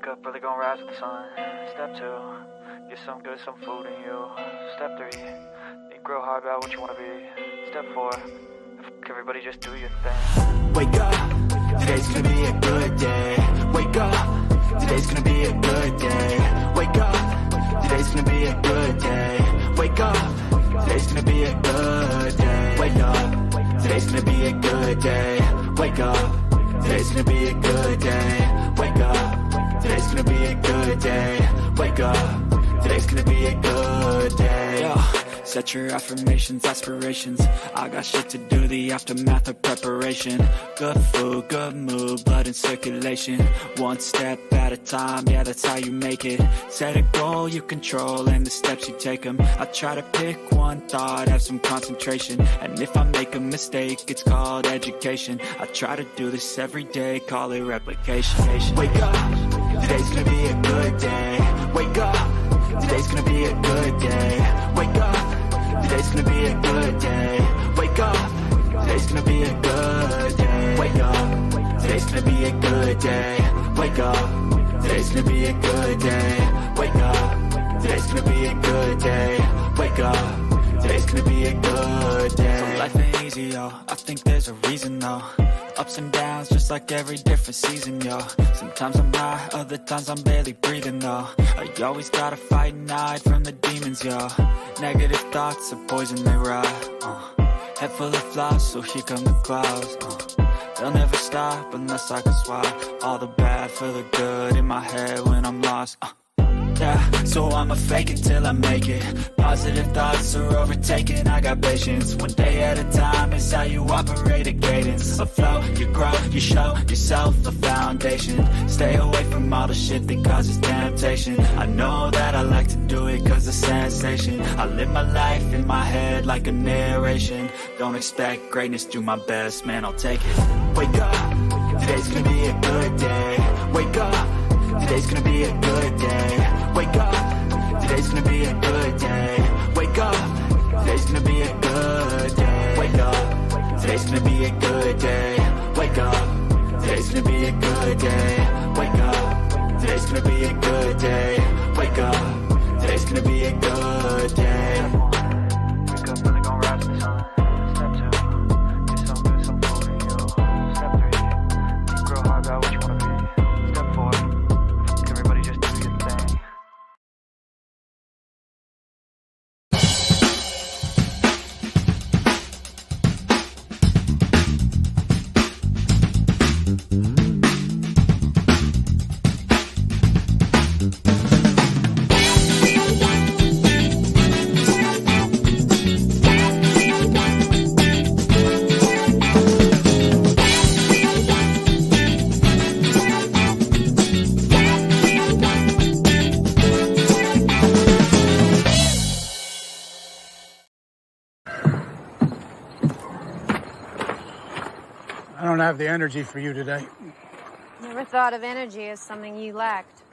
up, really gonna rise with the sun. Step 2, get some good, some food in you. Step 3, think real hard about what you wanna be. Step 4, everybody just do your thing. Wake up, today's gonna be a good day. Wake up, today's gonna be a good day. Wake up, today's gonna be a good day. Wake up, today's gonna be a good day. Wake up, today's gonna be a good day. Wake up, today's gonna be a good day. Wake up, today's gonna be a good day. Wake up, today's gonna be a good day. Yo. Set your affirmations, aspirations. I got shit to do, the aftermath of preparation. Good food, good mood, blood in circulation. One step at a time, yeah, that's how you make it. Set a goal you control and the steps you take them. I try to pick one thought, have some concentration. And if I make a mistake, it's called education. I try to do this every day, call it replication. Wake up, today's gonna be a good day. Wake up, today's gonna be a good day. Wake up, today's gonna be a good day. Wake up, today's gonna be a good day. Wake up, today's gonna be a good day. Wake up, today's gonna be a good day. Wake up, today's gonna be a good day. Wake up, today's gonna be a good day. So life ain't easy, yo, I think there's a reason though. Ups and downs, just like every different season, yo. Sometimes I'm high, other times I'm barely breathing, though. You always gotta fight and hide from the demons, yo. Negative thoughts are poison, they rot. Head full of flies, so here come the clouds. They'll never stop unless I can swap all the bad for the good in my head when I'm lost. Yeah, so I'ma fake it till I make it. Positive thoughts are overtaken, I got patience. One day at a time is how you operate a cadence. A flow, you grow, you show yourself a foundation. Stay away from all the shit that causes temptation. I know that I like to do it cause it's sensation. I live my life in my head like a narration. Don't expect greatness, do my best, man, I'll take it. Wake up, today's gonna be a good day. Wake up, today's gonna be a good day. Wake up, today's gonna be a good day. Wake up, today's gonna be a good day. Wake up, today's gonna be a good day. Wake up, today's gonna be a good day. Wake up, today's gonna be a good day. Wake up, today's gonna be a good day. Wake up, really gonna rise with the sun. Step 2, get some good, some food in you. Step 3, think real hard about what you wanna be. Step 4, everybody just do your thing. I don't have the energy for you today. Never thought of energy as something you lacked.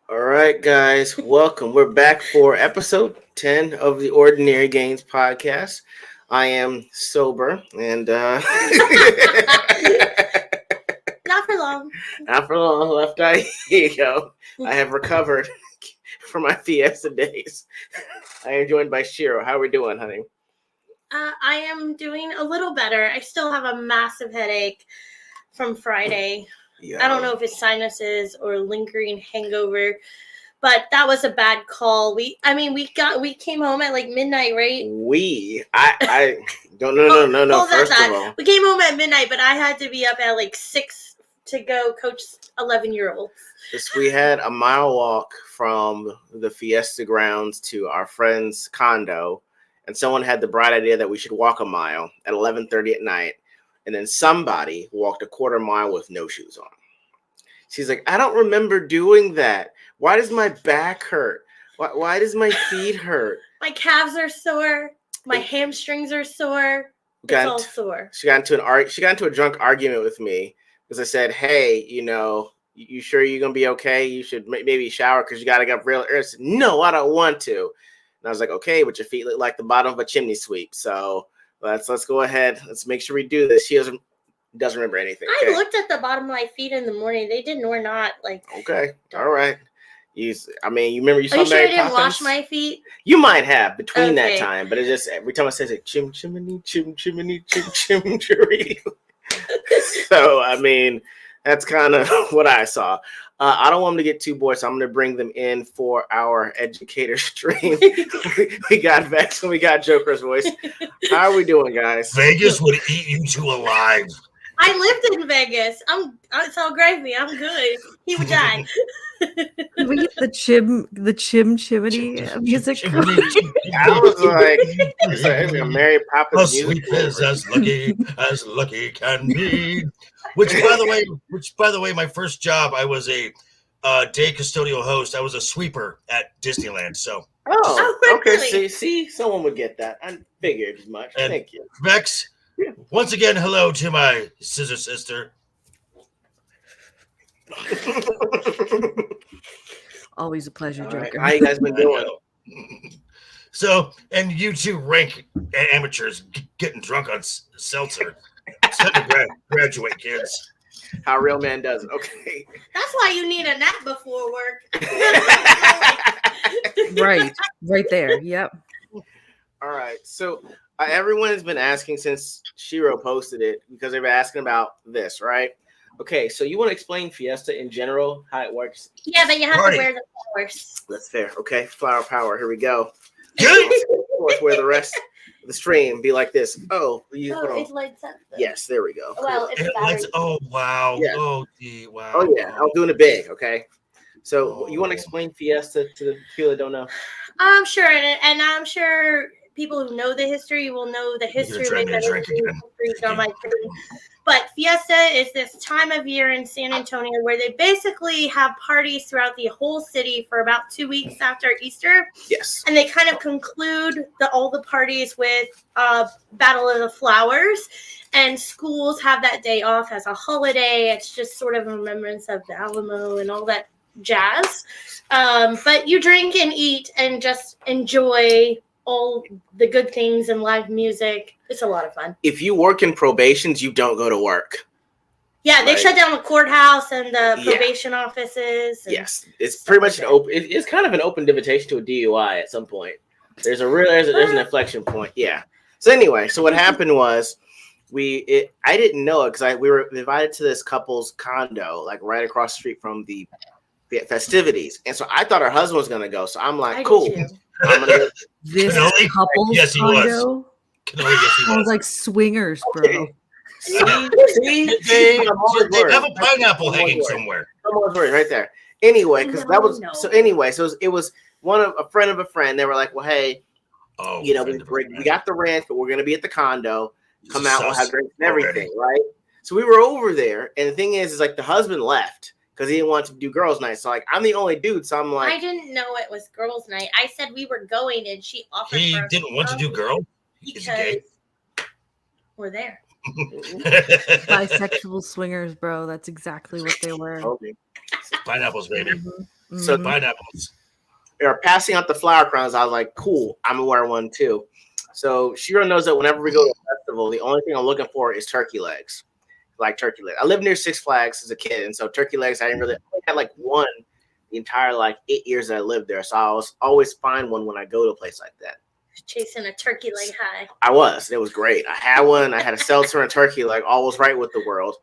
All right, guys, welcome. We're back for episode 10 of the Ordinary Games podcast. I am sober and Not for long. not for long left. Here you go. I have recovered from my Fiesta days. I am joined by Shiro. How are we doing, honey? I am doing a little better. I still have a massive headache from Friday. Yeah. I don't know if it's sinuses or lingering hangover, but that was a bad call. We came home at like midnight, right? I don't no. First of all, we came home at midnight, but I had to be up at like 6 to go coach 11-year-olds. we had a mile walk from the Fiesta grounds to our friend's condo. And someone had the bright idea that we should walk a mile at 11:30 at night. And then somebody walked a quarter mile with no shoes on. She's like, I don't remember doing that. Why does my back hurt? Why does my feet hurt? My calves are sore. My hamstrings are sore. It's all sore. She got into a drunk argument with me because I said, hey, you sure you're going to be okay? You should maybe shower because you got to get up real early. I said, no, I don't want to. And I was like, okay, but your feet look like the bottom of a chimney sweep. So let's go ahead. Let's make sure we do this. She goes, Doesn't remember anything. I Okay. looked at the bottom of my feet in the morning. They did or not like. Okay. All right. You remember you saw Are you sure I Mary didn't Poppins? wash my feet? You might have between that Okay. time, but it just every time I say it, chim chimney, chim chimney, chim chimney. So I mean, that's kind of what I saw. I don't want them to get too bored, so I'm going to bring them in for our educator stream. we got Vex and we got Joker's voice. How are we doing, guys? Vegas would eat you two alive. I lived in Vegas. It's all gravy. I'm good. He would die. Can we get the chimney music? I was like, it's like a Mary Poppins How sweet is as lucky can be. Which by the way, my first job, I was a day custodial host. I was a sweeper at Disneyland. So okay. Really? See, someone would get that. I figured as much. And Thank you, Vex. Yeah. Once again, hello to my scissor sister. Always a pleasure, All right, Joker. how you guys been doing? So, and you two rank amateurs getting drunk on seltzer. It's time to graduate, kids. How a real man does it. Okay. That's why you need a nap before work. Right there. Yep. All right. So everyone has been asking since Shiro posted it because they've been asking about this, right? Okay, so you want to explain Fiesta in general, how it works? Yeah, but you have Party. to wear the flowers. That's fair. Okay, flower power. Here we go. Good. Of course, where the rest of the stream be like this. Oh, you hold on. It lights up. Yes, there we go. Well, it's battery. Oh wow. Yeah. Oh gee, wow. Oh yeah, I'm doing it big. Okay. So you want to explain Fiesta to the people that don't know? I'm sure, and I'm sure people who know the history will know the history. You're trying to drink again. On my screen. But Fiesta is this time of year in San Antonio where they basically have parties throughout the whole city for about 2 weeks after Easter. Yes. And they kind of conclude all the parties with Battle of the Flowers. And schools have that day off as a holiday. It's just sort of a remembrance of the Alamo and all that jazz. But you drink and eat and just enjoy all the good things and live music. It's a lot of fun. If you work in probations, you don't go to work. Yeah, they Right. shut down the courthouse and the probation offices. And Yes, it's pretty much an open. It's kind of an open invitation to a DUI at some point. There's an inflection point. Yeah. So anyway, so what happened was I didn't know it because we were invited to this couple's condo, like right across the street from the festivities, and so I thought her husband was gonna go. So I'm like, I cool. did too. I'm gonna go. This Cannoli? couple's Yes, he was. condo Yes, he sounds was. like swingers, bro. Okay. See, They I'm always they worried. have a pineapple I'm always hanging worried. somewhere. I'm always worried right there. Anyway, because that was No. so. Anyway, so it was a friend of a friend. They were like, well, hey, Oh, you know, friend of a we friend. got the ranch, but we're gonna be at the condo. He's Come a out, we'll sus have drinks and already. everything, right? So we were over there, and the thing is like the husband left because he didn't want to do girls' night. So like I'm the only dude, so I'm like, I didn't know it was girls' night. I said we were going, and she offered. He for us didn't want to do girl. Is he gay? because we're there. Bisexual swingers, bro. That's exactly what they were. okay. Pineapples, baby. So Mhm. Pineapples. they were passing out the flower crowns. I was like, cool, I'm gonna wear one too. So Shiro knows that whenever we go to a festival, the only thing I'm looking for is turkey legs. Like turkey legs. I lived near Six Flags as a kid, and so turkey legs, I only had like one the entire like 8 years that I lived there. So I was always find one when I go to a place like that. Chasing a turkey leg high. I was. It was great. I had one. I had a seltzer and turkey leg. All was right with the world.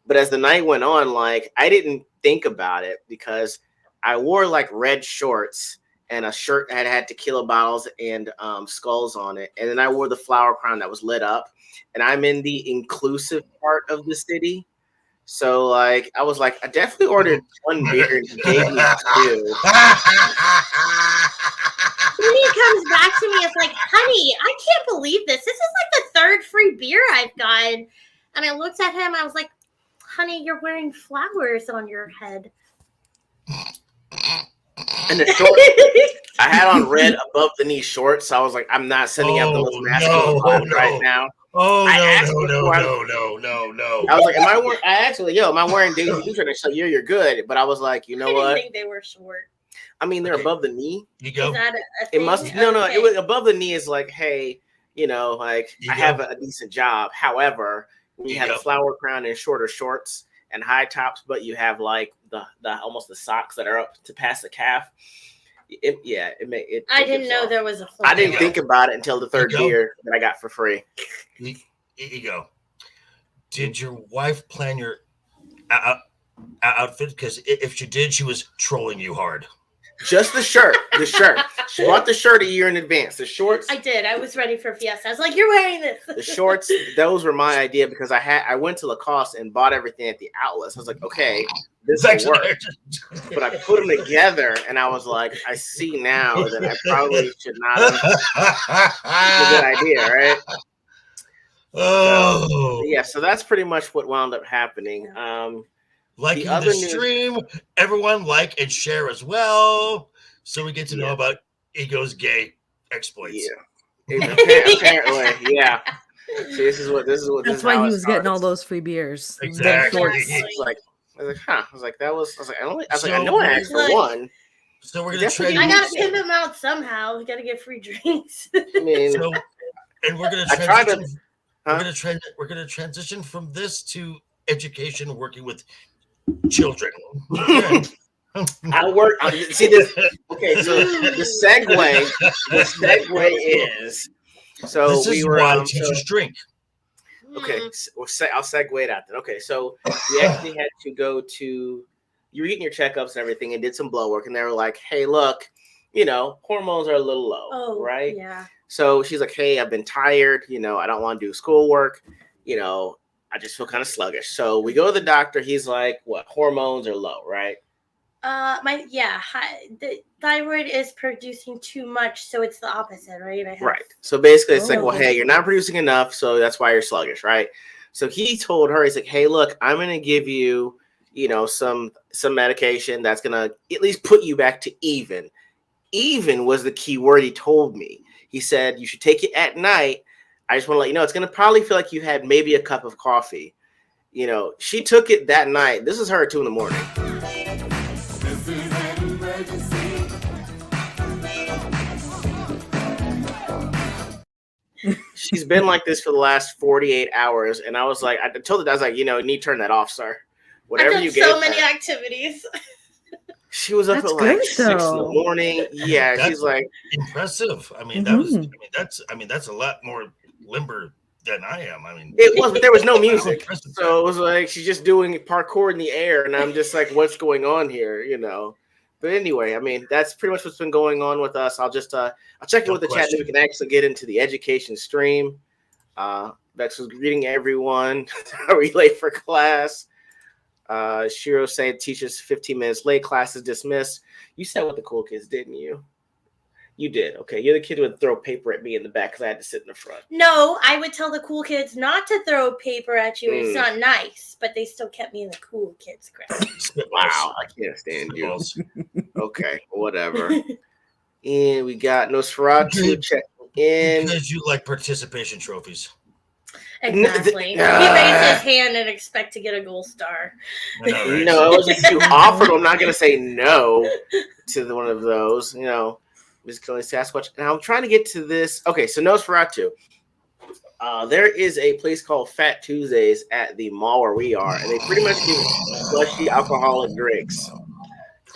But as the night went on, like I didn't think about it because I wore like red shorts and a shirt that had tequila bottles and skulls on it. And then I wore the flower crown that was lit up. And I'm in the inclusive part of the city. So like I was like, I definitely ordered one beer and he gave me two. Then he comes back to me. It's like, honey, I can't believe this. This is like the third free beer I've gotten. And I looked at him. I was like, honey, you're wearing flowers on your head. And the shorts, I had on red above the knee shorts. So I was like, I'm not sending out the most masculine vibe right now. Oh, I no. I was like, am I wearing Daisy Dukes? And so you're good. But I was like, you know I didn't what? think they were short. I mean, they're Okay. above the knee. You Is go. that a It thing? must no. It Okay. was above the knee is like, hey, you know, like You I go. have a decent job. However, You had a flower crown and shorter shorts and high tops, but you have like the almost the socks that are up to past the calf. I didn't know there was a flower. I didn't think about it until the third beer that I got for free. E.G.O. Did your wife plan your outfit? Because if she did, she was trolling you hard. Just the shirt. The shirt. She bought the shirt a year in advance. The shorts. I did. I was ready for Fiesta. I was like, "You're wearing this." The shorts. Those were my idea because I went to Lacoste and bought everything at the outlets. I was like, okay, this will work. But I put them together and I was like, I see now that I probably should not have. It's a good idea, right? Oh, so that's pretty much what wound up happening. Liking the stream, everyone like and share as well, so we get to know about E.G.O.s gay exploits. Yeah, apparently, yeah. See, this is what. That's why he was getting all those free beers. Exactly. I was like, huh? I was like, I know I asked for one. So we're gonna trade. I gotta pimp him out somehow. We gotta get free drinks. I mean, and we're gonna transition. We're gonna transition from this to education, working with children. I work. See this? Okay, so the segue is. So this we is were why teachers drink. Okay, I'll segue it out then. Okay, so we actually had to go to. You were getting your checkups and everything, and did some blood work, and they were like, "Hey, look, hormones are a little low, right?" Yeah. So she's like, "Hey, I've been tired. I don't want to do schoolwork. I just feel kind of sluggish." So we go to the doctor. He's like, "What? Hormones are low, right?" The thyroid is producing too much, so it's the opposite, right? Right. So basically, it's like, well, hey, you're not producing enough, so that's why you're sluggish, right? So he told her, he's like, "Hey, look, I'm gonna give you, some medication that's gonna at least put you back to even." Even was the key word he told me. He said you should take it at night. I just want to let you know it's going to probably feel like you had maybe a cup of coffee. She took it that night. This is her at 2 a.m. This is an emergency. She's been like this for the last 48 hours. And I was like, I told her, I was like, you need to turn that off, sir. Whatever you gave so many her. activities. She was up at like 6 in the morning. Yeah, that's she's like impressive. I mean, that's a lot more limber than I am. I mean, it was, but there was no music, so it was like she's just doing parkour in the air, and I'm just like, what's going on here, But anyway, I mean, that's pretty much what's been going on with us. I'll just I'll check in with the chat, and we can actually get into the education stream. Bex was greeting everyone. Are we late for class? Shiro said teachers 15 minutes late, class is dismissed. You said what the cool kids, didn't you? You did. Okay, you're the kid who would throw paper at me in the back because I had to sit in the front. No, I would tell the cool kids not to throw paper at you. It's not nice, but they still kept me in the cool kids crowd. Wow, I can't stand you. Okay, whatever. And we got Nosferatu checking in. Because you like participation trophies. Exactly. He raised his hand and expect to get a gold star. No, it wasn't too offered. I'm not going to say no to one of those. Ms. Kelly Sasquatch. And I'm trying to get to this. Okay, so Nosferatu. There is a place called Fat Tuesdays at the mall where we are, and they pretty much give slushy alcoholic drinks.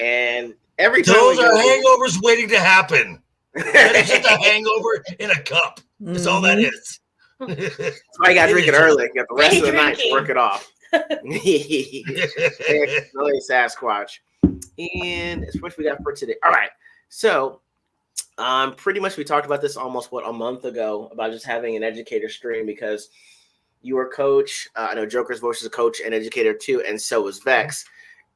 And every time those are hangovers waiting to happen. That is just a hangover in a cup. That's all that is. That's why you got to drink it early. You got the rest of the night to work it off. Sasquatch. And that's what we got for today. All right. So, pretty much we talked about this almost, a month ago about just having an educator stream because you were a coach. I know Joker's Voice is a coach and educator too, and so is Vex.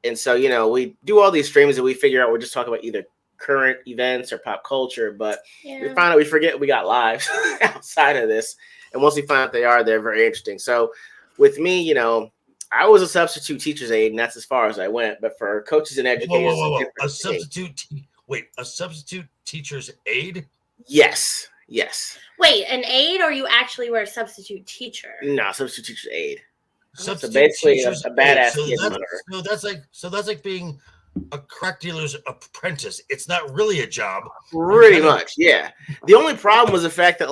And so, we do all these streams and we figure out we're just talking about either current events or pop culture, but we find out we forget we got lives outside of this. And once we find out they're very interesting. So with me, I was a substitute teacher's aide, and that's as far as I went. But for coaches and educators, a substitute teacher's aide? Yes. Wait, an aide, or you actually were a substitute teacher? No, substitute teacher's aide. So Substitute basically, a teacher's badass aide. kid So that's like being a crack dealer's apprentice. It's not really a job. Pretty much, yeah. The only problem was the fact that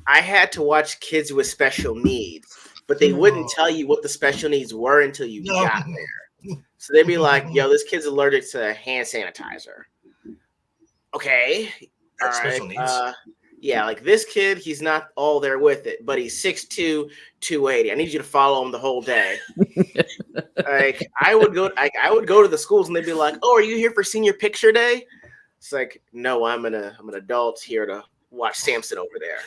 I had to watch kids with special needs, but they wouldn't tell you what the special needs were until you got there. So they'd be like, "Yo, this kid's allergic to hand sanitizer." Okay, all That's right. special needs. Yeah, like this kid, he's not all there with it, but he's 6'2", 280. I need you to follow him the whole day. Like I would go to the schools and they'd be like, "Oh, are you here for senior picture day?" It's like, "No, I'm an adult here to watch Samson over there."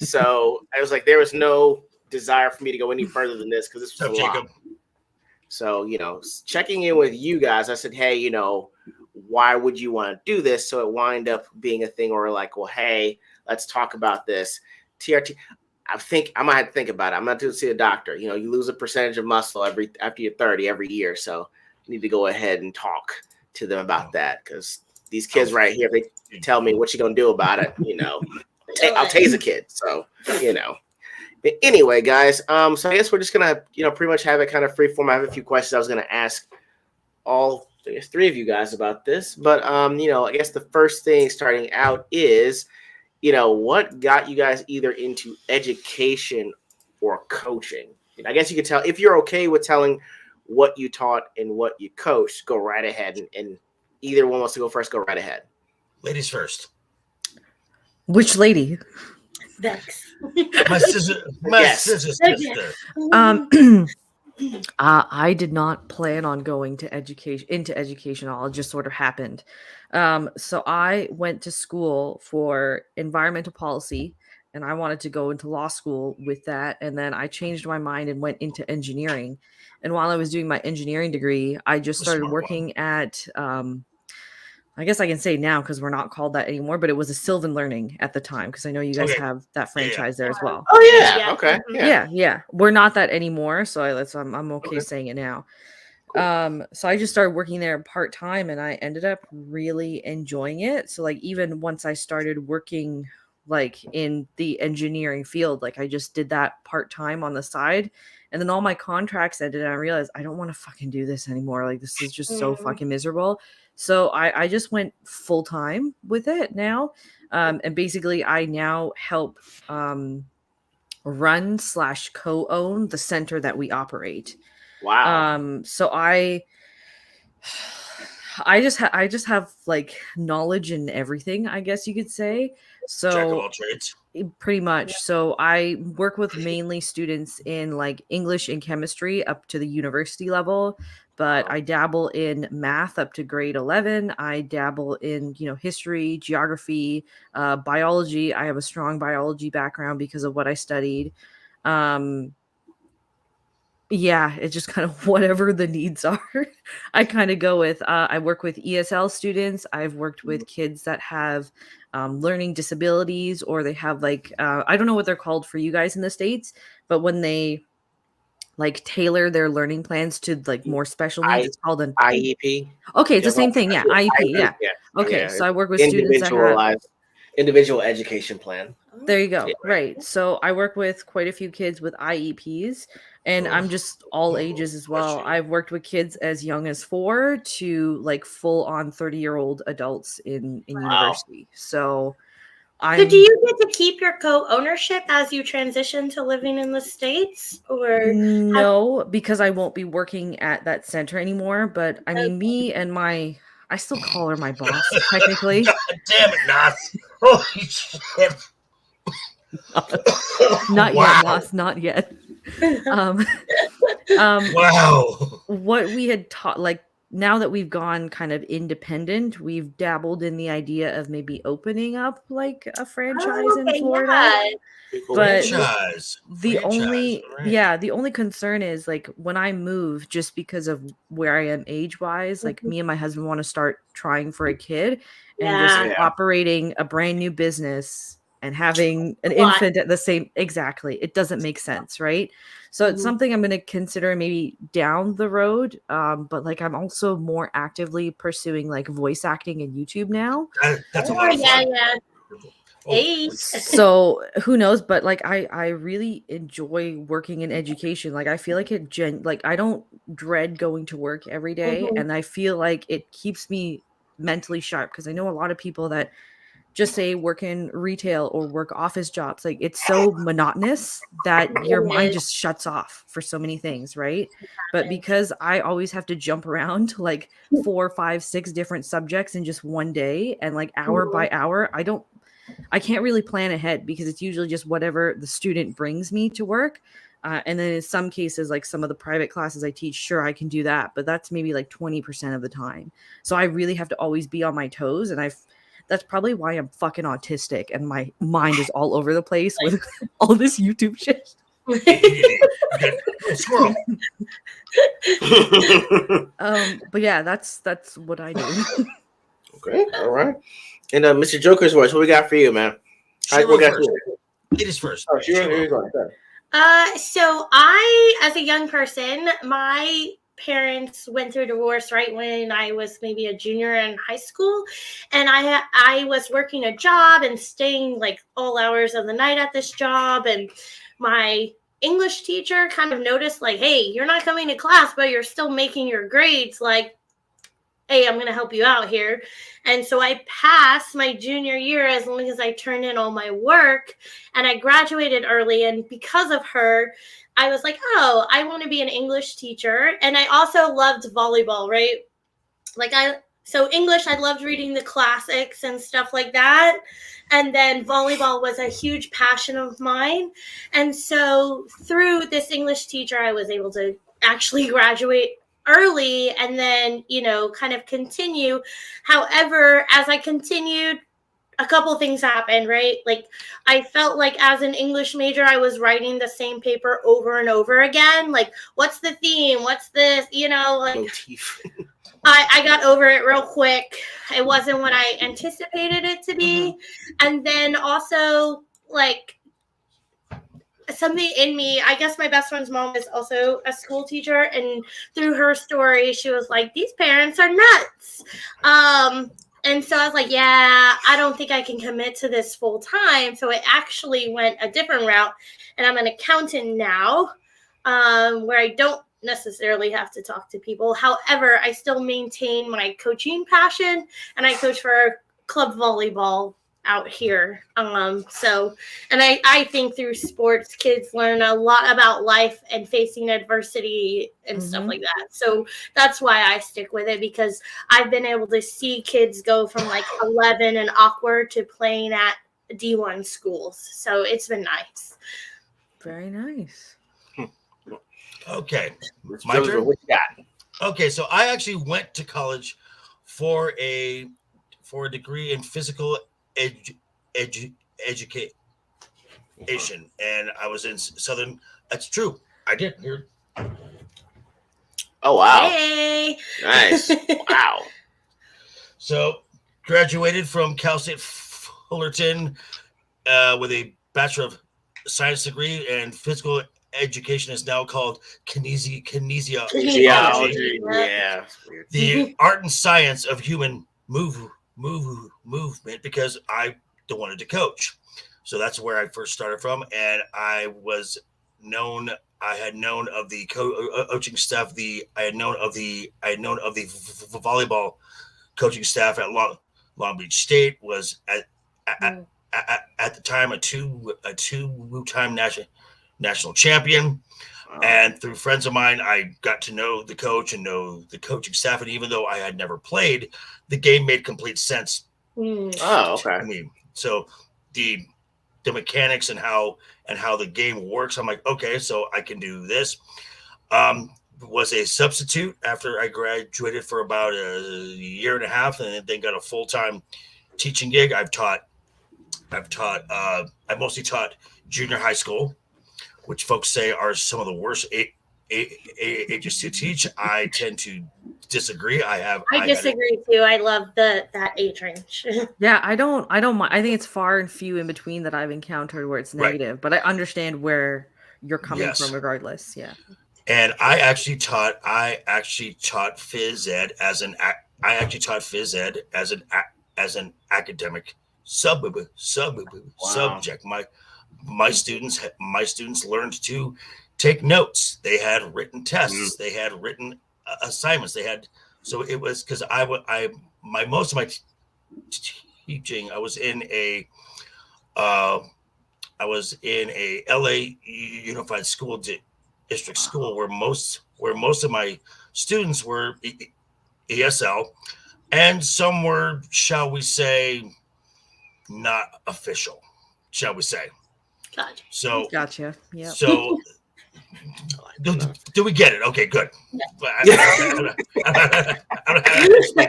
So I was like, there was no desire for me to go any further than this because this was a lot. So, checking in with you guys, I said, hey, why would you want to do this? So it wind up being a thing where we're like, well, hey, let's talk about this. TRT, I think I might have to think about it. I'm not going to see a doctor. You lose a percentage of muscle after you're 30 every year. So you need to go ahead and talk to them about that because these kids right here, they tell me what you going to do about it. I'll tase a kid. So, But anyway, guys, so I guess we're just gonna, pretty much have it kind of free form. I have a few questions I was gonna ask all, I guess, three of you guys about this. But I guess the first thing starting out is, what got you guys either into education or coaching? And I guess you could tell if you're okay with telling what you taught and what you coached, go right ahead. And either one wants to go first, go right ahead. Ladies first. Which lady? Vex. My sister. I did not plan on going to into education at all. It just sort of happened. So I went to school for environmental policy, and I wanted to go into law school with that. And then I changed my mind and went into engineering. And while I was doing my engineering degree, I just started working at I guess I can say now because we're not called that anymore, but it was a Sylvan Learning at the time because I know you guys have that franchise there as well. Oh yeah, okay, yeah. We're not that anymore, so I'm okay saying it now. Cool. So I just started working there part time, and I ended up really enjoying it. So like even once I started working like in the engineering field, like I just did that part time on the side. And then all my contracts ended, and I realized I don't want to fucking do this anymore. Like this is just so fucking miserable. So I just went full time with it now. And basically I now help run / co-own the center that we operate. Wow. So I just have like knowledge in everything, I guess you could say. So jack of all trades. Pretty much. So I work with mainly students in like English and chemistry up to the university level, but I dabble in math up to grade 11. I dabble in, history, geography, biology. I have a strong biology background because of what I studied. Yeah, it's just kind of whatever the needs are. I kind of go with, I work with ESL students. I've worked with kids that have learning disabilities, or they have like, I don't know what they're called for you guys in the States, but when they like tailor their learning plans to like more special needs, it's called an IEP. Okay, it's the same thing. Yeah, IEP. Yeah. Okay, so I work with students that have individual education plan. There you go. Right. So I work with quite a few kids with IEPs, and I'm just all ages as well. I've worked with kids as young as 4 to like full on 30-year-old adults in university. So do you get to keep your co-ownership as you transition to living in the States, or no, because I won't be working at that center anymore. But I mean, me and I still call her my boss, technically. God damn it, Nas. Holy shit. Not yet, Nas, not yet. Wow. What we had taught, like now that we've gone kind of independent, we've dabbled in the idea of maybe opening up like a franchise in Florida. Yeah. But the only concern is like when I move, just because of where I am age-wise, like me and my husband want to start trying for a kid and just operating a brand new business and having an infant at the same exactly. It doesn't make sense, right? So it's something I'm going to consider maybe down the road. But like I'm also more actively pursuing like voice acting and YouTube now. That's a lot of fun. So who knows, but like I really enjoy working in education. Like I feel like like I don't dread going to work every day, and I feel like it keeps me mentally sharp, because I know a lot of people that just say work in retail or work office jobs. Like it's so monotonous that your mind just shuts off for so many things, right? But because I always have to jump around to like 4, 5, 6 different subjects in just one day and like hour by hour, I can't really plan ahead because it's usually just whatever the student brings me to work. And then in some cases, like some of the private classes I teach, sure, I can do that, but that's maybe like 20% of the time. So I really have to always be on my toes. And that's probably why I'm fucking autistic and my mind is all over the place with all this YouTube shit. Squirrel. But yeah, that's what I do. Okay, all right. And Mr. Joker's voice, what we got for you, man? Sheila first. Ladies first. Oh, Sheila, here you go. So I, as a young person, my parents went through a divorce right when I was maybe a junior in high school, and I was working a job and staying like all hours of the night at this job, and my English teacher kind of noticed like, hey, you're not coming to class, but you're still making your grades. Like, hey, I'm going to help you out here. And so I passed my junior year as long as I turned in all my work, and I graduated early. And because of her, I was like, oh, I want to be an English teacher. And I also loved volleyball, right? So English, I loved reading the classics and stuff like that. And then volleyball was a huge passion of mine. And so through this English teacher, I was able to actually graduate early and then, kind of continue. However, as I continued, a couple things happened, right? Like I felt like as an English major, I was writing the same paper over and over again. Like, what's the theme? What's this? Motif. I got over it real quick. It wasn't what I anticipated it to be. And then also like something in me, I guess my best friend's mom is also a school teacher, and through her story, she was like, these parents are nuts. And so I was like, yeah, I don't think I can commit to this full time. So it actually went a different route, and I'm an accountant now, where I don't necessarily have to talk to people. However, I still maintain my coaching passion, and I coach for club volleyball out here. And I think through sports, kids learn a lot about life and facing adversity and stuff like that. So that's why I stick with it, because I've been able to see kids go from like 11 and awkward to playing at D1 schools. So it's been nice. Very nice. Okay. My turn. What you got? Okay, so I actually went to college for a degree in physical education, and I was in Southern. That's true. I did. Here. Oh wow! Hey, nice. Wow. So graduated from Cal State Fullerton with a Bachelor of Science degree, and physical education is now called kinesiology. Yeah. The art and science of human movement, because I wanted to coach. So that's where I first started from, and I had known of the coaching staff. I had known of the volleyball coaching staff at Long Beach State. Was at the time a two-time national champion. And through friends of mine, I got to know the coach and know the coaching staff. And even though I had never played, the game made complete sense. Oh, okay. I mean, so the mechanics and how the game works, I'm like, okay, so I can do this. Was a substitute after I graduated for about a year and a half, and then got a full-time teaching gig. I mostly taught junior high school, which folks say are some of the worst ages to teach. I tend to disagree. I disagree too. I love that age range. Yeah, I don't mind. I think it's far and few in between that I've encountered where it's negative, but I understand where you're coming from regardless. Yeah. And I actually taught phys ed as an academic subject. My students learned to take notes. They had written tests. They had written assignments. So it was because most of my teaching. I was in a LA Unified School District school where most of my students were ESL, and some were, shall we say, not official, shall we say. Gotcha. So Gotcha. Yeah. So do we get it? Okay, good. I don't have to explain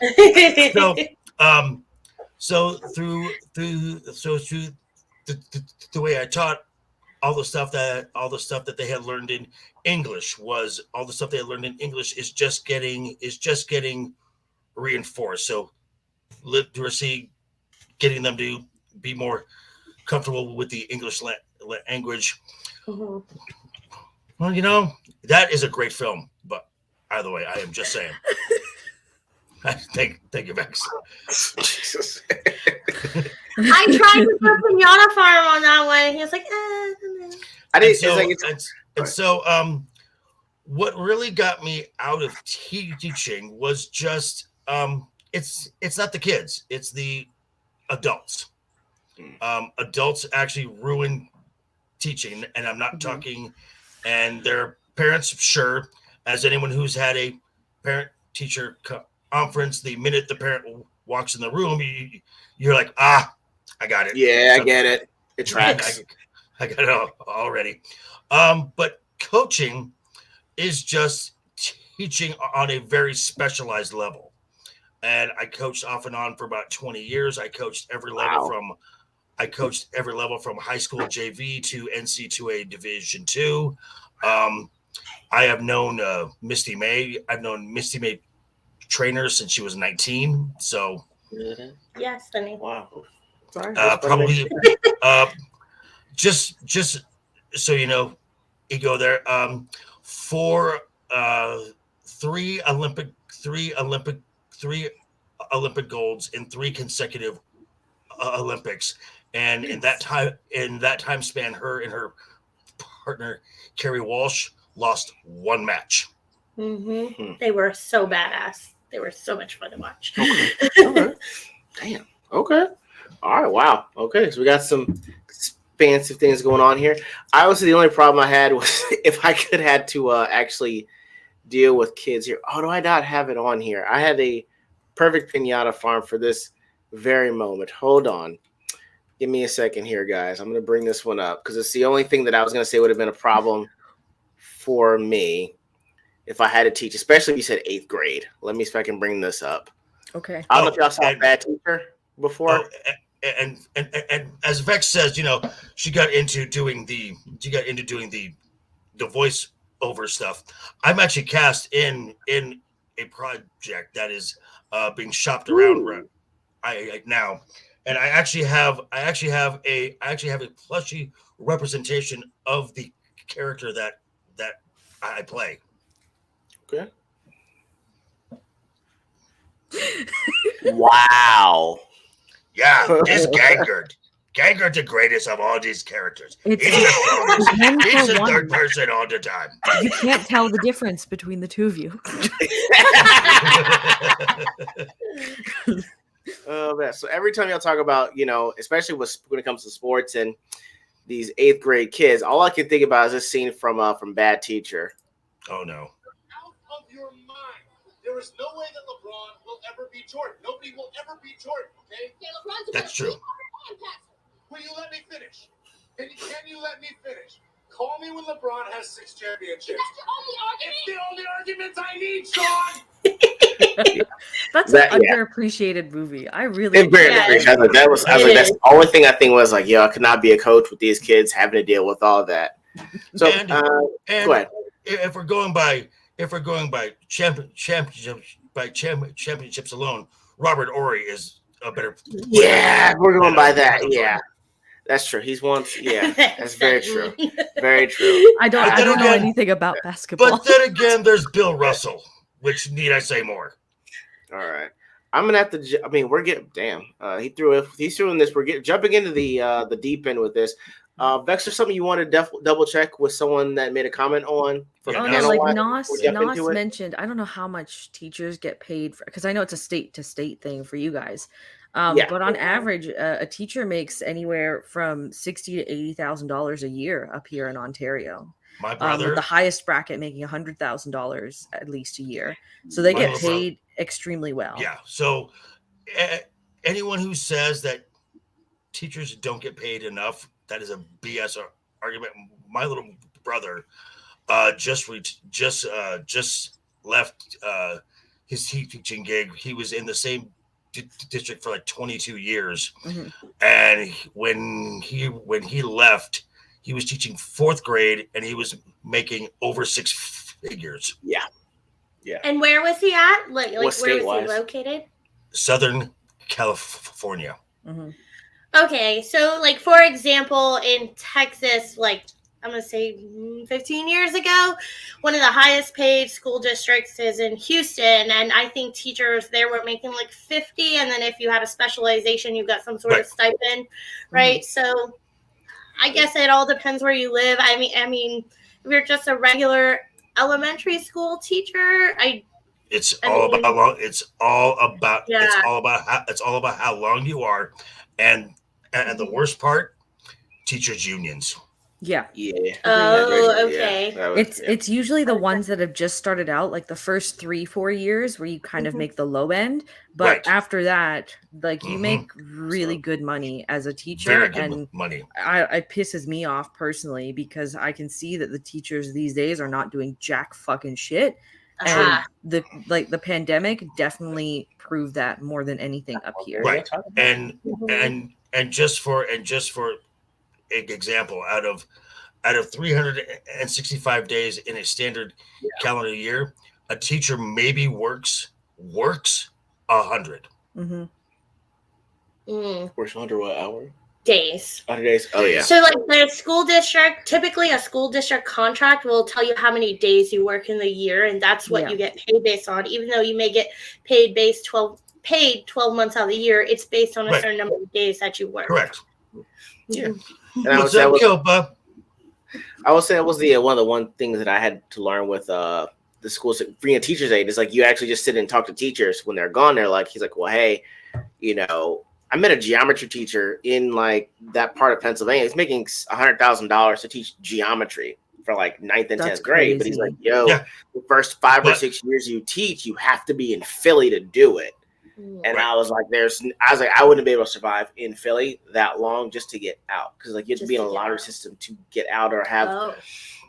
it. So through the way I taught, all the stuff that they had learned in English is just getting reinforced. So literacy, getting them to be more comfortable with the English language. Mm-hmm. Well, that is a great film. But either way, I am just saying. Thank you, Vex. Jesus. I tried to put Pinata Farm on that one, and he was like, I didn't. So what really got me out of teaching was just it's not the kids, it's the adults. Adults actually ruin teaching, and I'm not talking, and their parents, sure, as anyone who's had a parent-teacher conference, the minute the parent walks in the room, you're like, I got it. Yeah, I get it. It tracks. I got it already. But coaching is just teaching on a very specialized level. And I coached off and on for about 20 years. I coached every level from high school JV to NC2A Division II. I have known Misty May. I've known Misty May trainers since she was 19. So yes, honey. Wow. Sorry. Probably just so you know, E.G.O. there. For three Olympic golds in 3 consecutive Olympics, and in that time span, her and her partner Carrie Walsh lost 1 match. Mm-hmm. They were so badass. They were so much fun to watch. Okay. Damn. Okay. All right. Wow. Okay. So we got some expansive things going on here. Obviously, the only problem I had was if I had to actually deal with kids here. Oh, do I not have it on here? I had a perfect Pinata Farm for this very moment. Hold on. Give me a second here, guys. I'm going to bring this one up because it's the only thing that I was going to say would have been a problem for me if I had to teach, especially if you said 8th grade. Let me see if I can bring this up. Okay. I don't know if y'all saw Bad Teacher before. And as Vex says, she got into doing the voice over stuff. I'm actually cast in a project that is being shopped around right now, and I actually have a plushy representation of the character that I play. Okay. Wow. Yeah, it's Gangard. Gangard's the greatest of all these characters. He's the third person all the time. You can't tell the difference between the two of you. Man. So every time y'all talk about, especially when it comes to sports and these 8th grade kids, all I can think about is this scene from Bad Teacher. Oh no. Out of your mind. There is no way that LeBron will ever beat Jordan. Nobody will ever beat Jordan, okay? Yeah, LeBron's That's true. Will you let me finish? Can you let me finish? Call me when LeBron has 6 championships. That's your only argument? It's the only argument I need, Sean! That's an underappreciated movie. I really appreciate that was that's the only thing I think was like, I could not be a coach with these kids having to deal with all that. So go ahead. If we're going by championships alone, Robert Horry is a better player. Yeah, we're going by that. Yeah. That's true. He's one. Yeah, that's very true. Very true. I don't know anything about basketball. But then again, there's Bill Russell, which need I say more? All right. I'm gonna have to. I mean, we're getting. Damn. He's doing this. We're jumping into the deep end with this. Vex, or something you want to double check with someone that made a comment on? Nos mentioned. I don't know how much teachers get paid for, because I know it's a state to state thing for you guys. But on average, a teacher makes anywhere from $60,000 to $80,000 a year up here in Ontario. My brother, with the highest bracket making $100,000 at least a year, so they get paid extremely well. Yeah. So anyone who says that teachers don't get paid enough, that is a BS argument. My little brother just left his teaching gig. He was in the same district for like 22 years, and when he left, he was teaching 4th grade, and he was making over 6 figures. Yeah. And where was he at? Like where was he state-wise? located? Southern California. Okay, so like for example, in Texas, like I'm gonna say 15 years ago, one of the highest paid school districts is in Houston, and I think teachers there were making like 50, and then if you had a specialization, you got some sort of stipend, right? So I guess it all depends where you live. I mean, if you're just a regular elementary school teacher, it's all about how long you are, and the worst part, teachers unions. Yeah. Oh, okay. It's usually the ones that have just started out, like the first 3-4 years where you kind of make the low end, but after that, like you make really good money as a teacher. Very good and money. It pisses me off personally because I can see that the teachers these days are not doing jack fucking shit. And the pandemic definitely proved that more than anything up here. Right. And just for example, out of 365 days in a standard calendar year, a teacher maybe works 100. Works 100 what hour? Days. 100 days. Oh yeah. So like the school district, typically a school district contract will tell you how many days you work in the year, and that's what you get paid based on. Even though you may get paid 12 months out of the year, it's based on a certain number of days that you work. Correct. Yeah. And I would say that was one of the things that I had to learn with the schools being a teacher's aide is like you actually just sit and talk to teachers when they're gone. He's like, well, hey, I met a geometry teacher in like that part of Pennsylvania. He's making $100,000 to teach geometry for like 9th and 10th grade. But he's like, the first 5 or 6 years you teach, you have to be in Philly to do it. And I was like, I wouldn't be able to survive in Philly that long just to get out. Because like you have to be in a lottery system to get out or have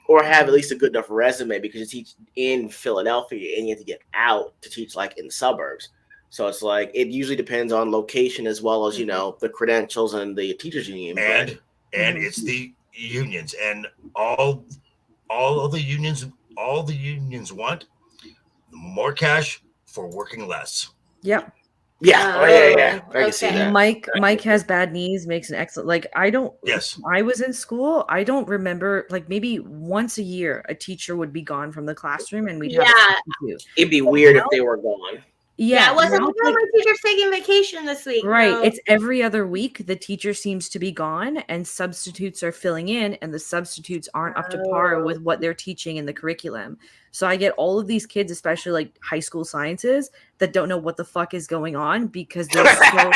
at least a good enough resume because you teach in Philadelphia and you have to get out to teach like in the suburbs. So it's like it usually depends on location as well as the credentials and the teachers union. And it's the unions and all the unions want more cash for working less. Yep. Yeah. I can see that. Mike has bad knees, makes an excellent I was in school, I don't remember like maybe once a year a teacher would be gone from the classroom and we'd have a substitute. It'd be weird if they were gone. Yeah, it wasn't my teacher's taking vacation this week. Right. No. It's every other week the teacher seems to be gone and substitutes are filling in and the substitutes aren't up to par with what they're teaching in the curriculum. So I get all of these kids, especially like high school sciences, that don't know what the fuck is going on because they're so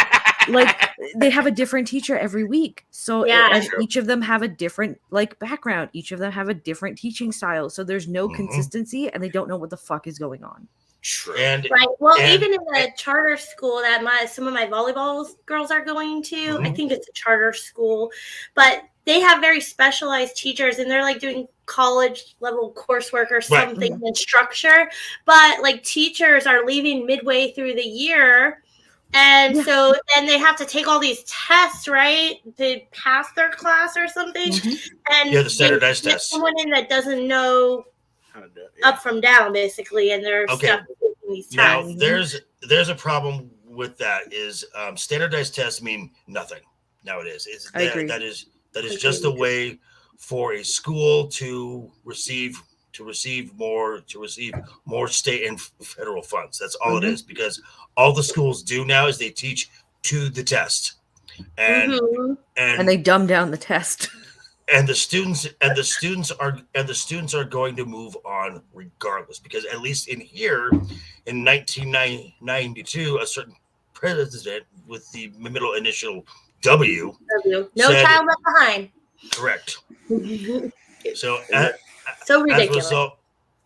like they have a different teacher every week. So and each of them have a different like background. Each of them have a different teaching style. So there's no consistency and they don't know what the fuck is going on. True. Even in the charter school that some of my volleyball girls are going to, I think it's a charter school, but they have very specialized teachers and they're like doing college level coursework or something in structure. But like teachers are leaving midway through the year. And so then they have to take all these tests, right, to pass their class or something. And the standardized tests. Someone in that doesn't know up from down, basically, and they're stuck with these tests. Now, there's a problem with that. Is standardized tests mean nothing nowadays? I agree. That is just a way for a school to receive more state and federal funds. That's all it is, because all the schools do now is they teach to the test, and they dumb down the test. And the students are going to move on regardless, because at least in here in 1992, a certain president with the middle initial W. No said- child left behind. Correct. So So ridiculous.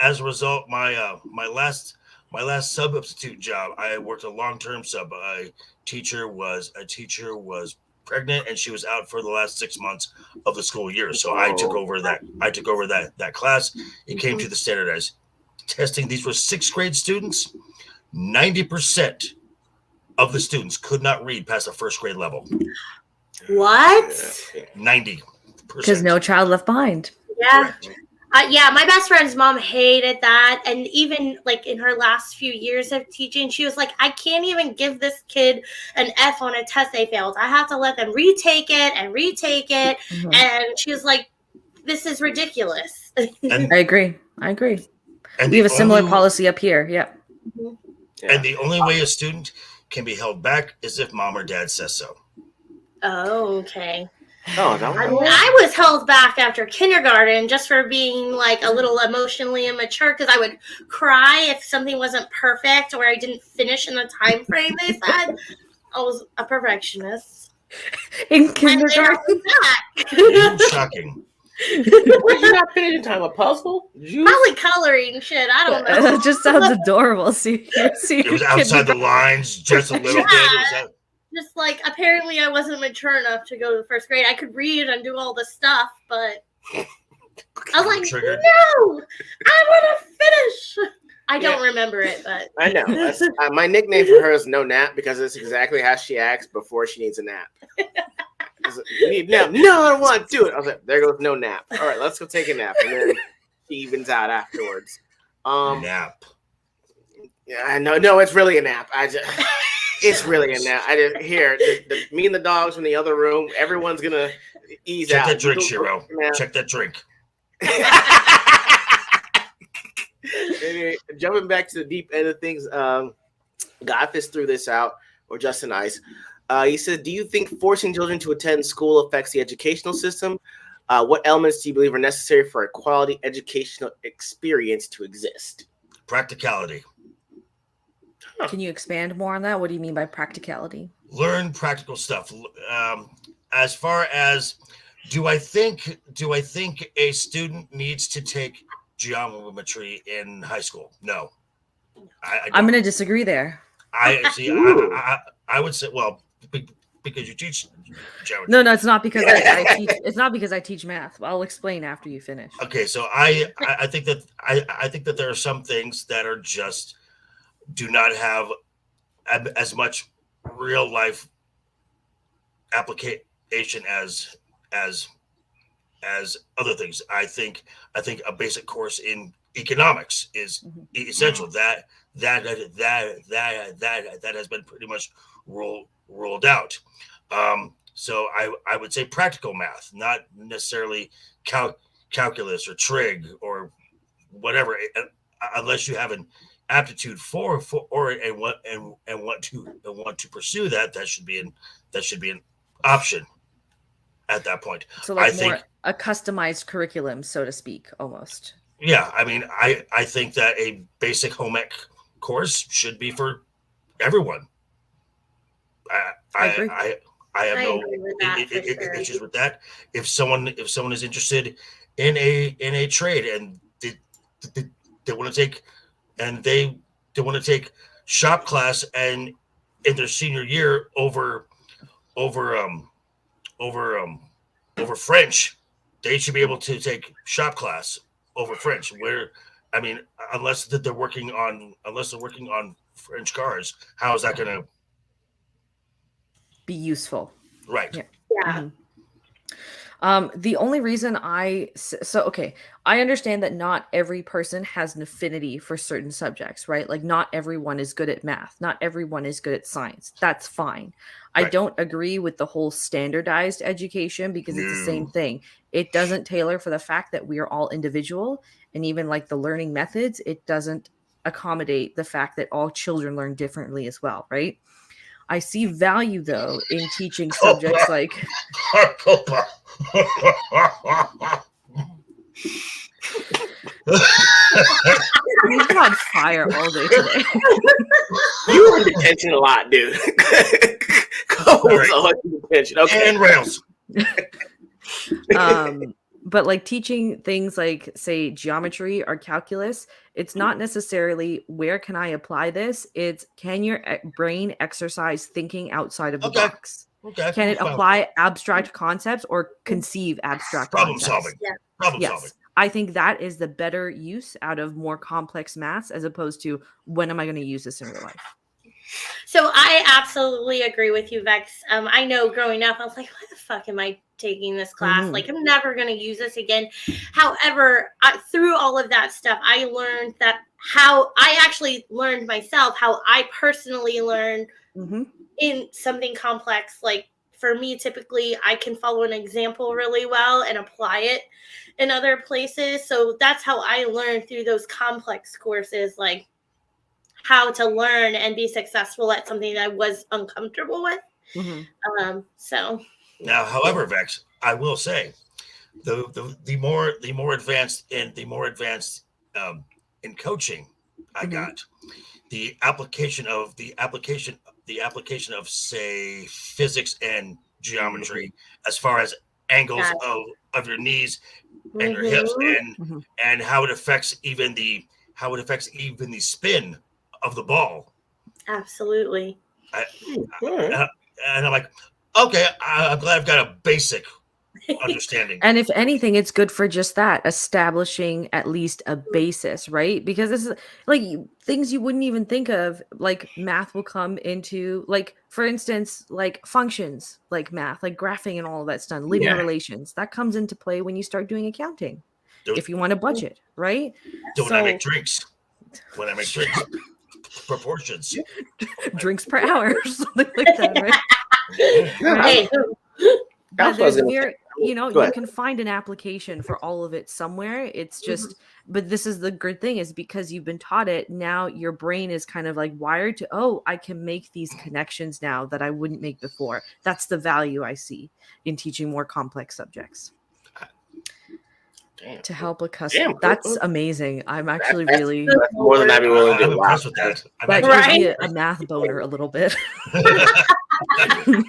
As a result, my last substitute job, I worked a long-term sub. A teacher was pregnant, and she was out for the last 6 months of the school year. So I took over that class. It came to the standardized testing. These were 6th grade students. 90% of the students could not read past the 1st grade level. What? 90%. Because no child left behind. Yeah. Yeah, my best friend's mom hated that. And even like in her last few years of teaching, she was like, I can't even give this kid an F on a test they failed. I have to let them retake it. Mm-hmm. And she was like, this is ridiculous. And, I agree. And we have a similar policy up here. Yeah. Mm-hmm. And the only way a student can be held back is if mom or dad says so. Oh, okay. Oh, that I was held back after kindergarten just for being like a little emotionally immature because I would cry if something wasn't perfect or I didn't finish in the time frame they said. I was a perfectionist. In kindergarten? Shocking. Were you not finishing time? A puzzle? Probably coloring shit. I don't know. It just sounds adorable. See, it was outside the lines just a little bit. Just like apparently I wasn't mature enough to go to the 1st grade. I could read and do all this stuff, but I was like, Triggered. no, I want to finish. I don't remember it, but I know. My nickname for her is No Nap because it's exactly how she acts before she needs a nap. You need a nap. No, I don't want to do it. I was like, there goes no nap. All right, let's go take a nap, and then she evens out afterwards. Nap. Yeah, I know. No, it's really a nap. It's really a nap. Me and the dogs in the other room. Everyone's gonna ease out. Check that drink, Shiro. Check that drink. Anyway, jumping back to the deep end of things, Godfist threw this out, or Justin Ice. He said, do you think forcing children to attend school affects the educational system? What elements do you believe are necessary for a quality educational experience to exist? Practicality. Can you expand more on that? What do you mean by practicality? Learn practical stuff. As far as do I think a student needs to take geometry in high school? No. I'm going to disagree there. I would say, well, because you teach geometry. No, it's not because I teach. It's not because I teach math. I'll explain after you finish. Okay, so I think that there are some things that are just do not have as much real life application as other things. I think a basic course in economics is essential. That has been pretty much rolled out. So I would say practical math, not necessarily calculus or trig or whatever, unless you have an aptitude for and want to pursue that. That should be an option at that point. So like a customized curriculum, so to speak, almost. Yeah, I mean, I think that a basic home ec course should be for everyone. I agree. I have no issues with that. If someone is interested in a trade and they want to take shop class and in their senior year over French, they should be able to take shop class over French. Where, I mean, unless they're working on French cars, how is that going to be useful? Right. Yeah. Mm-hmm. The only reason I understand that not every person has an affinity for certain subjects, right? Like not everyone is good at math. Not everyone is good at science. That's fine. Right. I don't agree with the whole standardized education because it's the same thing. It doesn't tailor for the fact that we are all individual, and even like the learning methods, it doesn't accommodate the fact that all children learn differently as well, right? I see value though in teaching subjects like We've been on fire all day today. You were in detention a lot, dude. Cole was Right. always in detention. Okay. And rails. But like teaching things like, say, geometry or calculus, it's not necessarily where can I apply this? It's can your brain exercise thinking outside of the Okay. box? Okay. Can it Fine. apply abstract concepts or conceive abstract Problem concepts? solving? Yeah. Problem Yes. solving. I think that is the better use out of more complex maths as opposed to when am I going to use this in real life? So I absolutely agree with you, Vex. I know growing up, I was like, why the fuck am I taking this class? Mhm. Like, I'm never going to use this again. However, through all of that stuff, I learned that how I actually learned myself, how I personally learn Mhm. in something complex. Like, for me, typically, I can follow an example really well and apply it in other places. So that's how I learned through those complex courses, like how to learn and be successful at something that I was uncomfortable with. Mhm. So Now, however, Vex, I will say the more advanced in coaching I Mhm. got, the application of say physics and geometry as far as angles Got of your knees and your hips Mhm. and how it affects even the spin of the ball. absolutely. And I'm like, okay, I'm glad I've got a basic understanding. And if anything, it's good for just that, establishing at least a basis, right? Because this is like things you wouldn't even think of, like math will come into, like, for instance, like functions, like math, like graphing and all of that stuff, linear Yeah. relations, that comes into play when you start doing accounting. Don't- If you want to budget, right? When I make drinks, proportions. Drinks per hour, or something like that, right? Hey, That's But what I was there's gonna say. very, you know, Go you ahead. can find an application for all of it somewhere. It's just, but this is the good thing is because you've been taught it, now your brain is kind of like wired to, oh, I can make these connections now that I wouldn't make before. That's the value I see in teaching more complex subjects. Damn. To help a Damn, customer. cool. That's amazing. I'm actually That's- really, That's more than I'd be willing to I'm do. impressed with that. that Right? gives me a math boner a little bit. I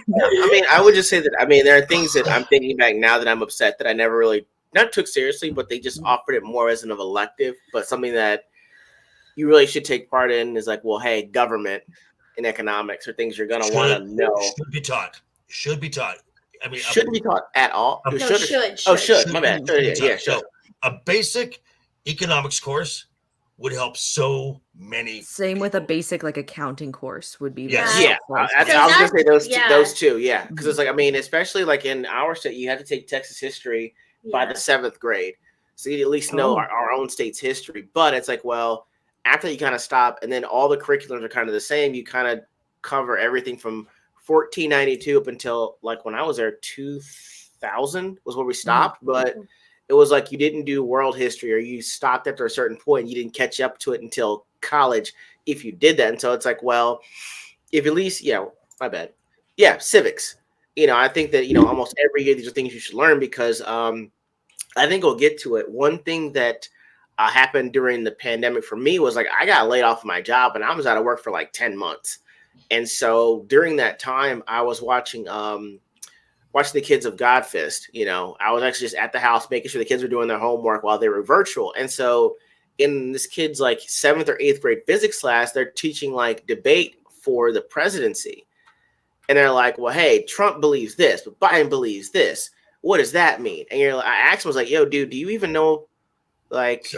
mean, I would just say that. I mean, there are things that I'm thinking back now that I'm upset that I never really not took seriously, but they just offered it more as an elective. But something that you really should take part in is like, well, hey, government and economics are things you're gonna want to know. Should be taught. I mean, Shouldn't be taught at all. No, Should. My bad. Should. So a basic economics course would help so many. Same with a basic like accounting course would be Yes. very Yeah, helpful as I well. was gonna say those yeah. those two, yeah, because it's like I mean, especially like in our state, you have to take Texas history by the 7th grade, so you at least know Oh. our own state's history. But it's like, well, after you kind of stop, and then all the curriculums are kind of the same. You kind of cover everything from 1492 up until like when I was there, 2000 was where we stopped, but. It was like you didn't do world history or you stopped after a certain point. You didn't catch up to it until college if you did that. And so it's like, well, if at least, my bad. Yeah, civics. I think that, almost every year these are things you should learn because I think we'll get to it. One thing that happened during the pandemic for me was like I got laid off of my job and I was out of work for like 10 months. And so during that time, I was watching the kids of Godfist. I was actually just at the house making sure the kids were doing their homework while they were virtual. And so in this kid's like 7th or 8th grade physics class, they're teaching like debate for the presidency. And they're like, well, hey, Trump believes this, but Biden believes this. What does that mean? And I asked him, I was like, yo, dude, do you even know like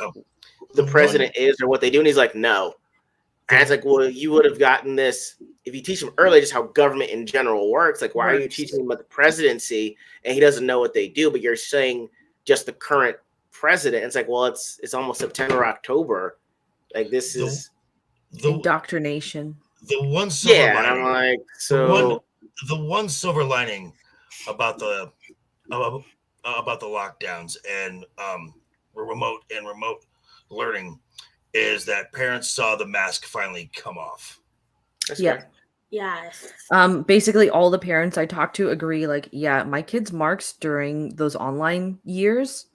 the president is or what they do? And he's like, no. And it's like, well, you would have gotten this if you teach him early, just how government in general works. Like, why are you teaching him about the presidency and he doesn't know what they do? But you're saying just the current president. It's like, well, it's almost September, October. Like, this is indoctrination. The one silver lining. And I'm like, so the one silver lining about the lockdowns and remote learning is that parents saw the mask finally come off. That's yeah. Yes. Basically all the parents I talked to agree, like, yeah, my kids' marks during those online years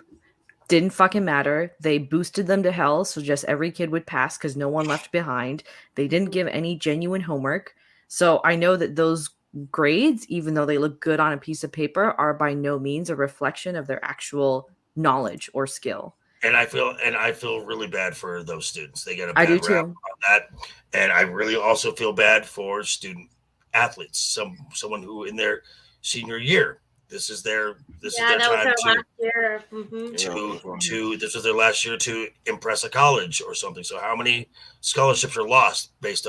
Didn't fucking matter. They boosted them to hell, so just every kid would pass because no one left behind. They didn't give any genuine homework. So I know that those grades, even though they look good on a piece of paper, are by no means a reflection of their actual knowledge or skill. And I feel really bad for those students. They get a I do bad rap too. on that. And I really also feel bad for student athletes. Someone who in their senior year, this is their that was time their to last year. Mhm. to this was their last year to impress a college or something. So how many scholarships are lost based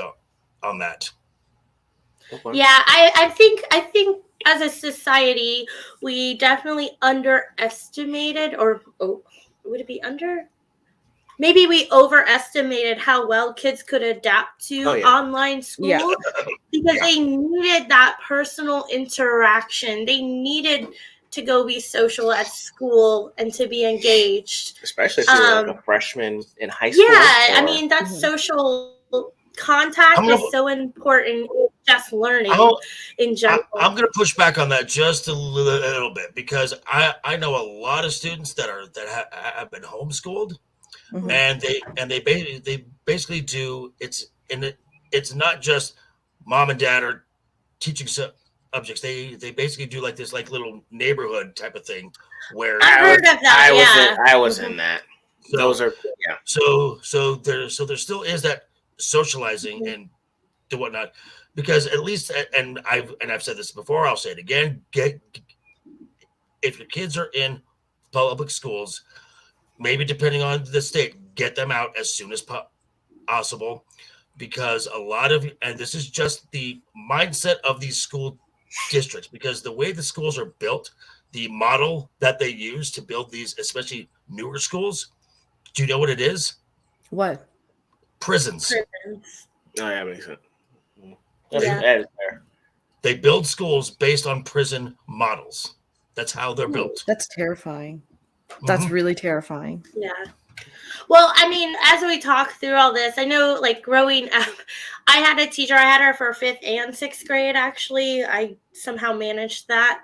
on that? Yeah, I think as a society we definitely underestimated, or would it be under? Maybe we overestimated how well kids could adapt to online school because they needed that personal interaction. They needed to go be social at school and to be engaged. Especially if you're like a freshman in high school. Yeah, I mean, that social contact is so important in just learning in general. I'm going to push back on that just a little bit because I know a lot of students that have been homeschooled, and they basically do it's not just mom and dad are teaching subjects. They basically do like this like little neighborhood type of thing where I've heard of that. I was in that. So, those are so there still is that socializing and to whatnot, because at least and I've said this before, I'll say it again, if your kids are in public schools, maybe depending on the state, get them out as soon as possible, because a lot of, and this is just the mindset of these school districts, because the way the schools are built, the model that they use to build these, especially newer schools, do you know what it is? What? Prisons. Oh, yeah, makes sense. That is fair. They build schools based on prison models. That's how they're built. That's terrifying. That's really terrifying. Yeah. Well, I mean, as we talk through all this, I know, like, growing up, I had a teacher. I had her for 5th and 6th grade, actually. I somehow managed that.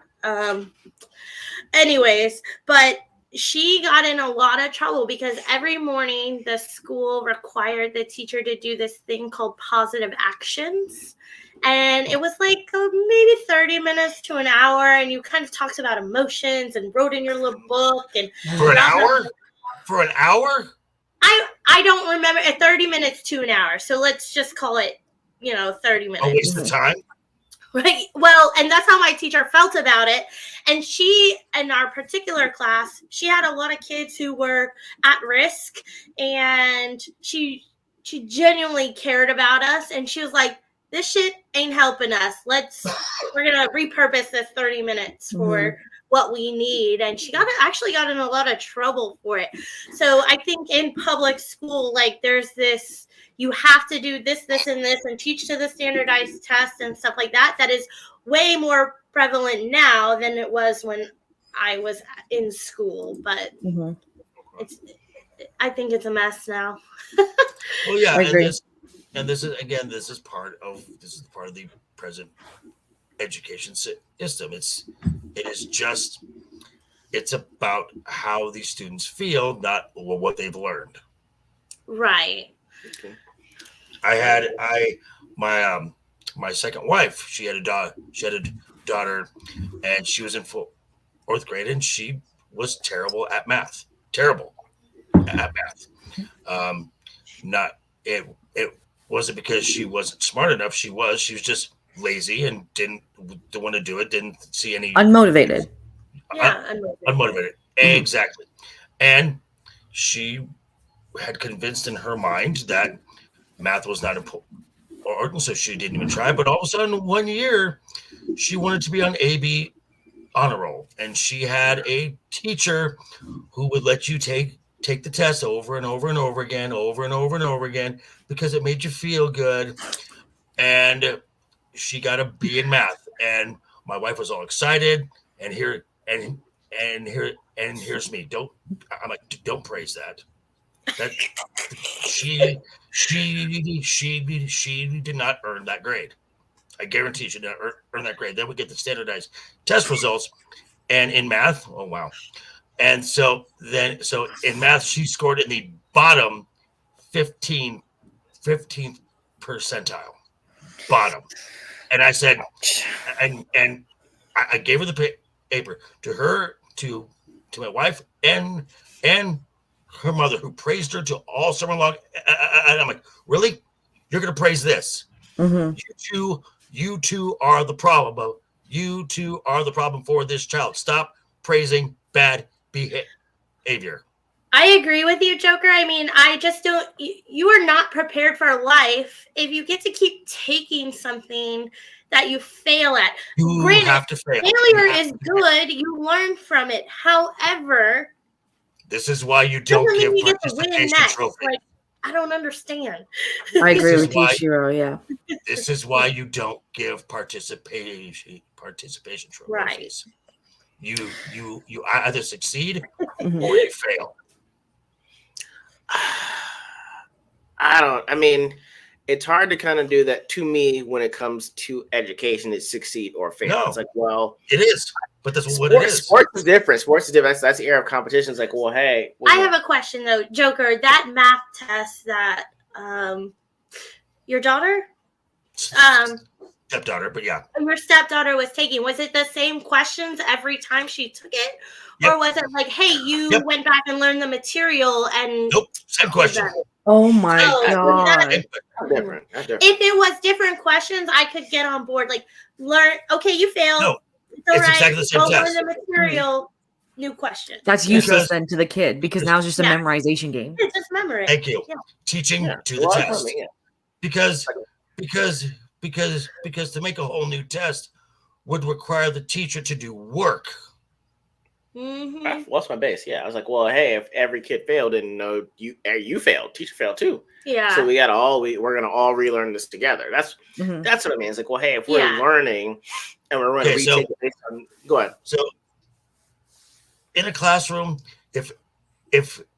Anyways, but she got in a lot of trouble because every morning the school required the teacher to do this thing called positive actions. And it was like maybe 30 minutes to an hour. And you kind of talked about emotions and wrote in your little book. And for an hour? For an hour? I don't remember. 30 minutes to an hour. So let's just call it, 30 minutes. A waste of time? Right. Well, and that's how my teacher felt about it. And she, in our particular class, she had a lot of kids who were at risk, and she genuinely cared about us. And she was like, this shit ain't helping us. We're going to repurpose this 30 minutes for what we need. And she actually got in a lot of trouble for it. So I think in public school, like, there's this, you have to do this, this, and this, and teach to the standardized tests and stuff like that. That is way more prevalent now than it was when I was in school. But I think it's a mess now. Well, yeah, this is part of the present education system. It's about how these students feel, not what they've learned. Right. Okay. My second wife, she had a daughter, and she was in 4th grade, and she was terrible at math. It wasn't because she wasn't smart enough. She was just lazy and didn't want to do it. Didn't see any unmotivated. Unmotivated. Exactly. And she had convinced in her mind that math was not important, so she didn't even try. But all of a sudden, one year, she wanted to be on AB honor roll, and she had a teacher who would let you take the test over and over and over again, because it made you feel good. And she got a B in math, and my wife was all excited. And here's me. Don't praise that. That she did not earn that grade. I guarantee she did not earn that grade. Then we get the standardized test results, and in math, oh wow, And so in math, she scored in the bottom 15th percentile. Bottom. And I said, and I gave her the paper to her, to my wife, and her mother, who praised her to all summer long. And I'm like, really? You're going to praise this? Mm-hmm. You two are the problem. You two are the problem for this child. Stop praising bad behavior. I agree with you, Joker. I mean, I just don't. You are not prepared for life if you get to keep taking something that you fail at. You have to fail. Failure is good. You learn from it. However, this is why you don't give get participation trophy. Like, I don't understand. I agree with you, Shiro. Yeah. This is why you don't give participation trophies. Right. You either succeed or you fail. I mean, it's hard to kind of do that to me when it comes to education. It's succeed or fail. No, it's like, well, it is, but that's what it is. Sports is different. Sports is different. That's the era of competition. It's like, well, hey. I have a question though, Joker. That math test that your daughter, stepdaughter, but yeah, your stepdaughter was taking, was it the same questions every time she took it? Yep. Or was it like, hey, you went back and learned the material and nope, same question. Oh my god. Different. If it was different questions, I could get on board. Like, learn, okay, you failed. No, it's exactly the same go test. learn the material, new question. That's useless then to the kid because now it's just a memorization game. It's just memory. Thank you. Yeah. Teaching to the test. Because to make a whole new test would require the teacher to do work. Mm-hmm. What's my base? Yeah, I was like, well, hey, if every kid failed, then you failed, teacher failed too. Yeah. So we're gonna all relearn this together. That's what I mean. It's like, well, hey, if we're learning and we're going to retake it based on, go ahead. So in a classroom, if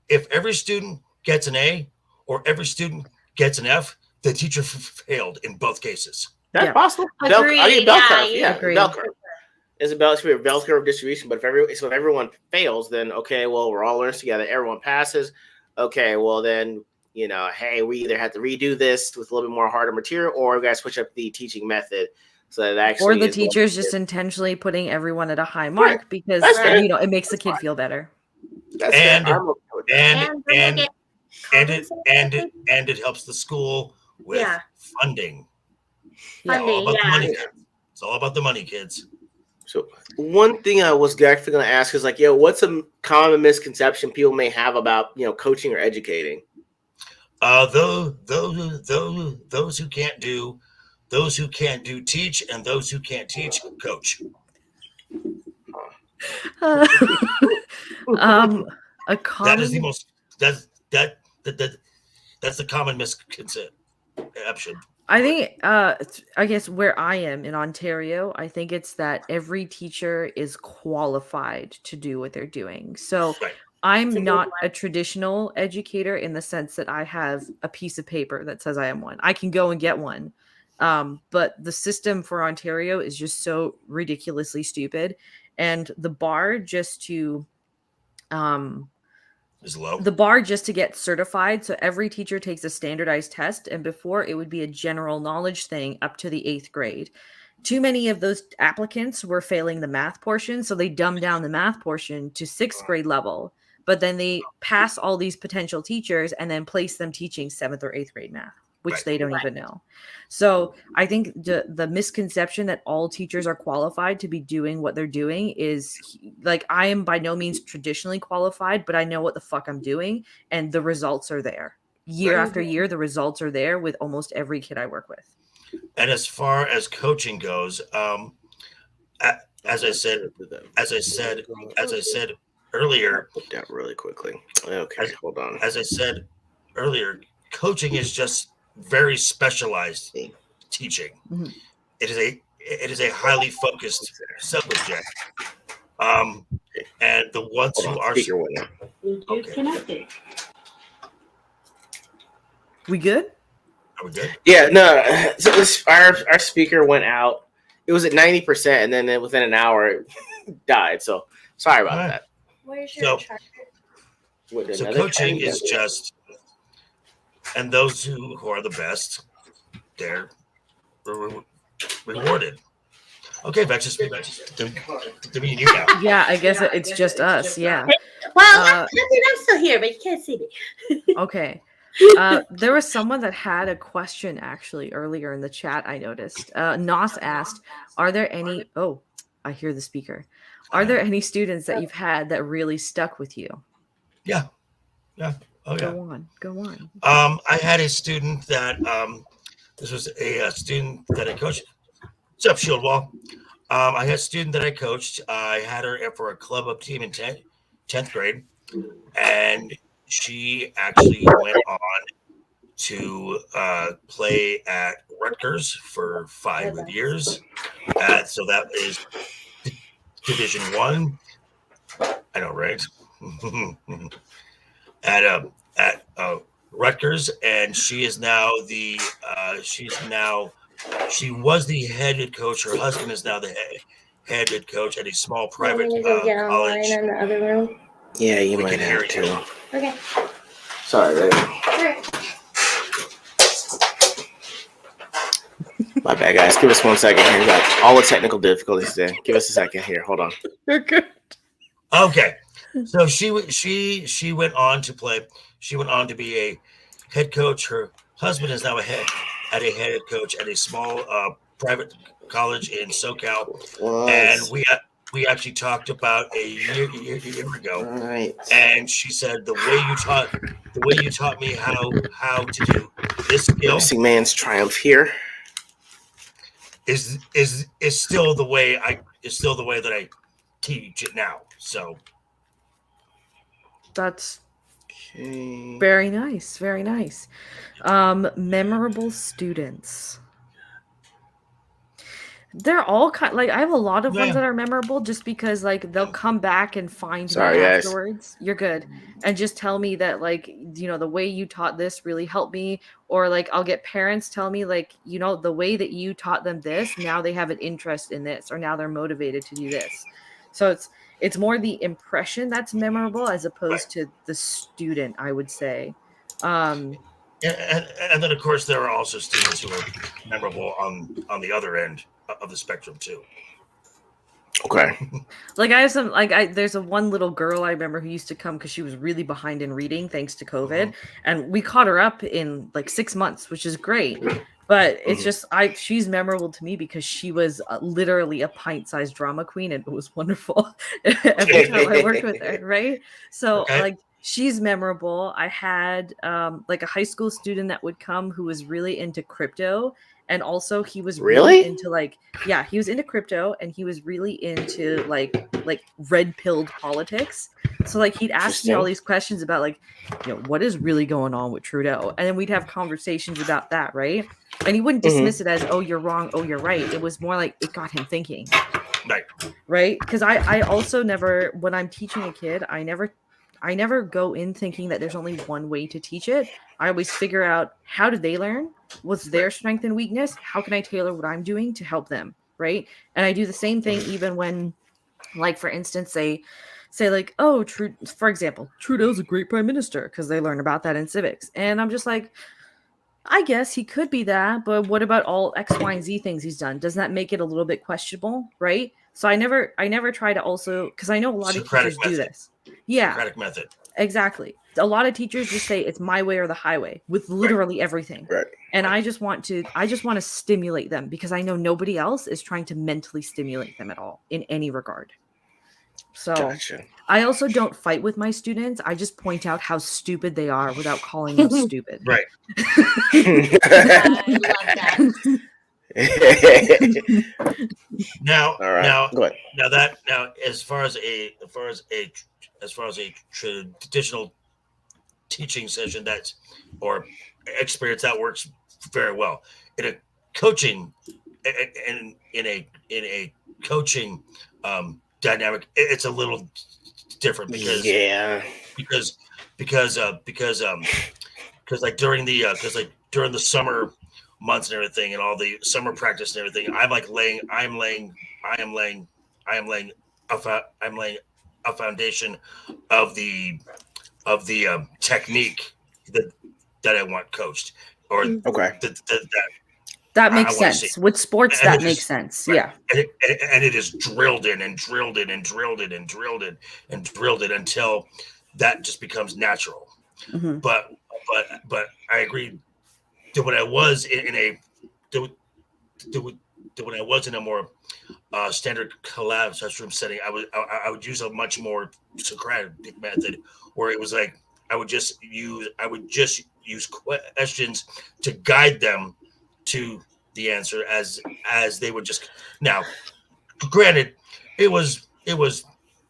every student gets an A or every student gets an F, the teacher failed in both cases. That's possible. Bell curve. It's a bell curve distribution, but if everyone fails, then okay, well, we're all learning together. Everyone passes. Okay, well then, hey, we either have to redo this with a little bit more harder material, or we got to switch up the teaching method so that actually. Or the teacher's just intentionally putting everyone at a high mark because it makes the kid feel better. And it helps the school with funding. It's all about the money, kids. So one thing I was actually going to ask is like, what's a common misconception people may have about, coaching or educating? Those who can't do teach, and those who can't teach coach. That is the most that's the common misconception. I think, I guess where I am in Ontario, I think it's that every teacher is qualified to do what they're doing. So I'm not a traditional educator in the sense that I have a piece of paper that says I am one. I can go and get one. But the system for Ontario is just so ridiculously stupid. And the bar just to is low. The bar just to get certified. So every teacher takes a standardized test, and before it would be a general knowledge thing up to the 8th grade. Too many of those applicants were failing the math portion, so they dumbed down the math portion to 6th grade level. But then they pass all these potential teachers and then place them teaching 7th or 8th grade math, which they don't even know. So I think the misconception that all teachers are qualified to be doing what they're doing is like, I am by no means traditionally qualified, but I know what the fuck I'm doing, and the results are there. Year after year, the results are there with almost every kid I work with. And as far as coaching goes, as I said earlier, put that really quickly. Okay, hold on. As I said earlier, coaching is just very specialized teaching. Mm-hmm. It is a highly focused subject. And the ones who are connected. We good? Are we good? Yeah, no. So our speaker went out. It was at 90%, and then within an hour, it died. So sorry about that. Where's So- your charger? With So another coaching trend is that- just, and those who are the best, they're rewarded. Okay, Vex, just to me and you now. Yeah, I guess it's just us. Yeah. Well, Uh, I'm still here, but you can't see me. Okay. There was someone that had a question actually earlier in the chat. I noticed. Nos asked, "Are there any?" Oh, I hear the speaker. Are there any students that you've had that really stuck with you? Yeah. Oh yeah. Go on. I had a student that this was a student that I coached. What's up, Shieldwall? I had a student that I coached. I had her for a club up team in 10th grade, and she actually went on to play at Rutgers for 5 years. So that is Division One. I know, right? at Rutgers, and she is now she was the head coach. Her husband is now the head coach at a small private You want me to go get online college. in the other room? Yeah, you We might can hear have to. you. Okay. Sorry, babe. Alright. My bad, guys. Give us 1 second here. We got all the technical difficulties today. Give us a second here. Hold on. You're good. Okay, so she went on to play. She went on to be a head coach. Her husband is now a head coach at a small private college in SoCal, and we actually talked about a year ago. All right. And she said the way you taught me how to do this skill Nursing man's triumph here. is still the way that I teach it now. So That's Okay. very nice. Very nice. Memorable students. They're all like I have a lot of ones that are memorable just because like they'll come back and find Sorry, me guys. afterwards. You're good. And just tell me that like, the way you taught this really helped me, or like I'll get parents tell me like, the way that you taught them this, now they have an interest in this, or now they're motivated to do this. So it's more the impression that's memorable as opposed to the student, I would say. and then of course there are also students who are memorable on the other end of the spectrum too. Okay. Like I have some there's a one little girl I remember who used to come because she was really behind in reading thanks to COVID, and we caught her up in like 6 months, which is great. But it's just she's memorable to me because she was literally a pint-sized drama queen, and it was wonderful every time I worked with her. Right, so like she's memorable. I had like a high school student that would come who was really into crypto. And also he was really into he was into crypto, and he was really into like red-pilled politics. So like he'd ask me all these questions about like, what is really going on with Trudeau? And then we'd have conversations about that, right? And he wouldn't dismiss it as, oh, you're wrong, oh, you're right. It was more like it got him thinking. Right? Because I also never, when I'm teaching a kid, I never go in thinking that there's only one way to teach it. I always figure out, how did they learn? What's their strength and weakness? How can I tailor what I'm doing to help them? Right. And I do the same thing even when, like, for instance, they say like, oh, for example, Trudeau's a great prime minister, because they learn about that in civics. And I'm just like, I guess he could be that, but what about all X, Y, and Z things he's done? Doesn't that make it a little bit questionable? Right. So I never try to also, because I know a lot of teachers do this. Yeah. Socratic method. Exactly. A lot of teachers just say it's my way or the highway with literally everything. Right. And I just want to stimulate them, because I know nobody else is trying to mentally stimulate them at all in any regard. So Gotcha. I also don't fight with my students. I just point out how stupid they are without calling them stupid. Right. I love that. Now, All right. Go ahead. Now, as far as a traditional teaching session or experience, that works very well. In a coaching dynamic, it's a little different because like during the summer months and everything, and all the summer practice and everything, I'm laying a a foundation of the technique that I want coached, or Okay. That I makes wanna see. sense. With sports, And that it makes is- sense. right. Yeah. And it is drilled in and drilled in and drilled in and drilled in and drilled in until that just becomes natural. Mhm. But I agree that when I was in a when I was in a more standard classroom setting, I would use a much more Socratic method, where it was like I would just use questions to guide them to the answer as they would just. Now, granted, it was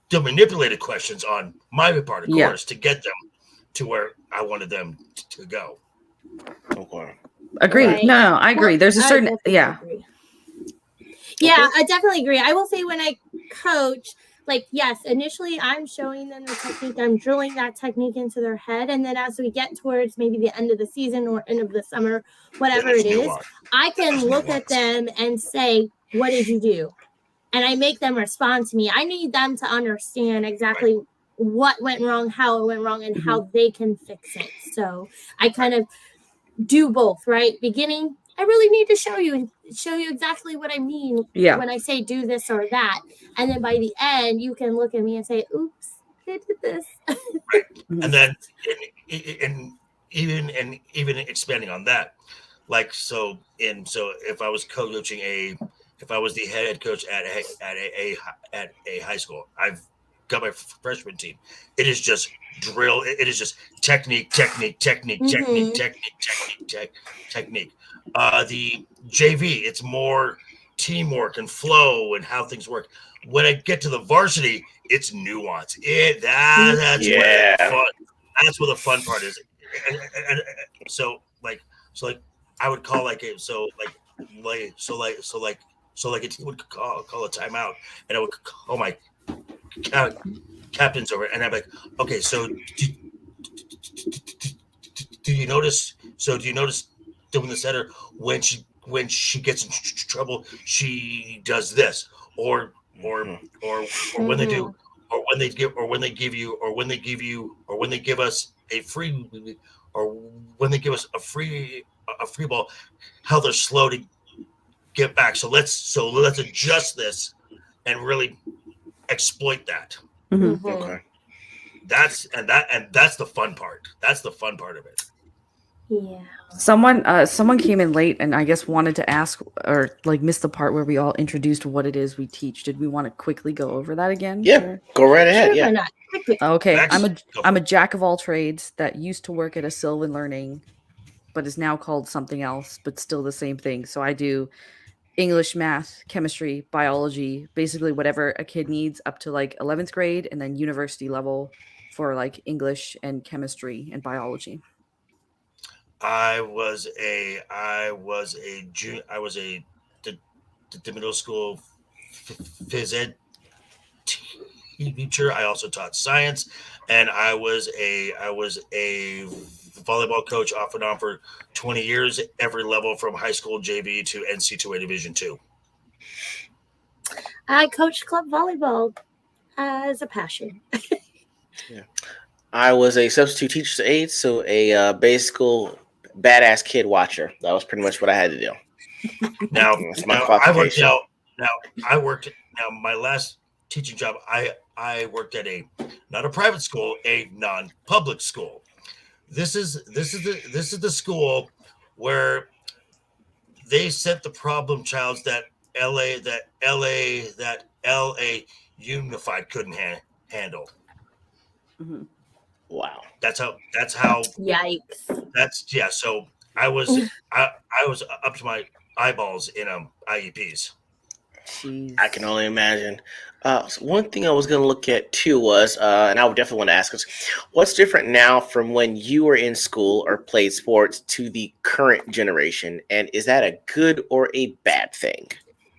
the manipulated questions on my part, of Yeah. course, to get them to where I wanted them to go. Okay. Agreed. Right. No, I agree. Well, There's a I certain definitely agree. Yeah, I definitely agree. I will say when I coach, like, yes, initially I'm showing them the technique, I'm drilling that technique into their head. And then as we get towards maybe the end of the season or end of the summer, whatever There's it is, nuance. I can There's look nuance. at them and say, what did you do? And I make them respond to me. I need them to understand exactly what went wrong, how it went wrong, and how they can fix it. So I kind of do both, right? Beginning, I really need to show you exactly what I mean Yeah. when I say do this or that. And then by the end, you can look at me and say, oops, I did this. And then and even expanding on that, like so if I was if I was the head coach at a high school, I've got my freshman team. It is just drill. It is just technique. The JV, it's more teamwork and flow and how things work. When I get to the varsity, it's nuance. That's where the fun. That's where the fun part is. And so I would call like a a team would call a timeout, and I would call my captains over, and I'm like, okay, so do you notice? So do you notice doing the setter when she gets in trouble, she does this, or when they do, or when they give us a free, or when they give us a free ball, how they're slow to get back. So let's adjust this and really exploit that. Okay. That's the fun part. That's the fun part of it. Yeah. Someone came in late and I guess wanted to ask or like missed the part where we all introduced what it is we teach. Did we want to quickly go over that again? Yeah, go right ahead. Sure, why Yeah. not? Okay, Max, I'm a jack of all trades that used to work at a Sylvan Learning, but is now called something else, but still the same thing. So I do English, math, chemistry, biology, basically whatever a kid needs up to like 11th grade, and then university level for like English and chemistry and biology. I was a the middle school phys ed teacher. I also taught science, and I was a volleyball coach off and on for 20 years, every level from high school JV to NC2A Division 2. I coach club volleyball as a passion. Yeah. I was a substitute teacher's aide, so a basic school badass kid watcher. That was pretty much what I had to do. Now, That's my now qualification. My last teaching job, I worked at not a private school, a non-public school. This is the school where they sent the problem childs that LA Unified couldn't handle. Mm-hmm. Wow. That's how Yikes. So I was up to my eyeballs in IEPs. Jeez. I can only imagine. So one thing I was going to look at too was, and I would definitely want to ask us, what's different now from when you were in school or played sports to the current generation, and is that a good or a bad thing?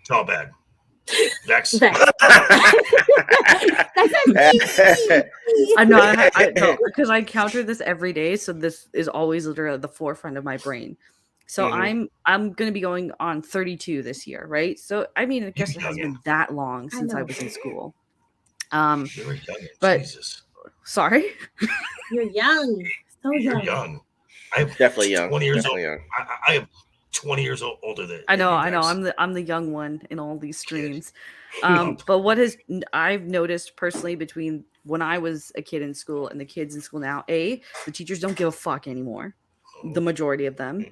It's all bad. Vex. I know, I know, because I encounter this every day, so this is always literally at the forefront of my brain. So I'm going to be going on 32 this year, right? So I mean, I guess it hasn't been that long since I was in school. You're young. But Jesus. sorry. You're young. So You're young. young. I'm Definitely young. 20 years Definitely old. young. I am 20 years older than I know, you I know. guys. I'm the young one in all these streams. Yup. But I've noticed personally between when I was a kid in school and the kids in school now, the teachers don't give a fuck anymore. The majority of them.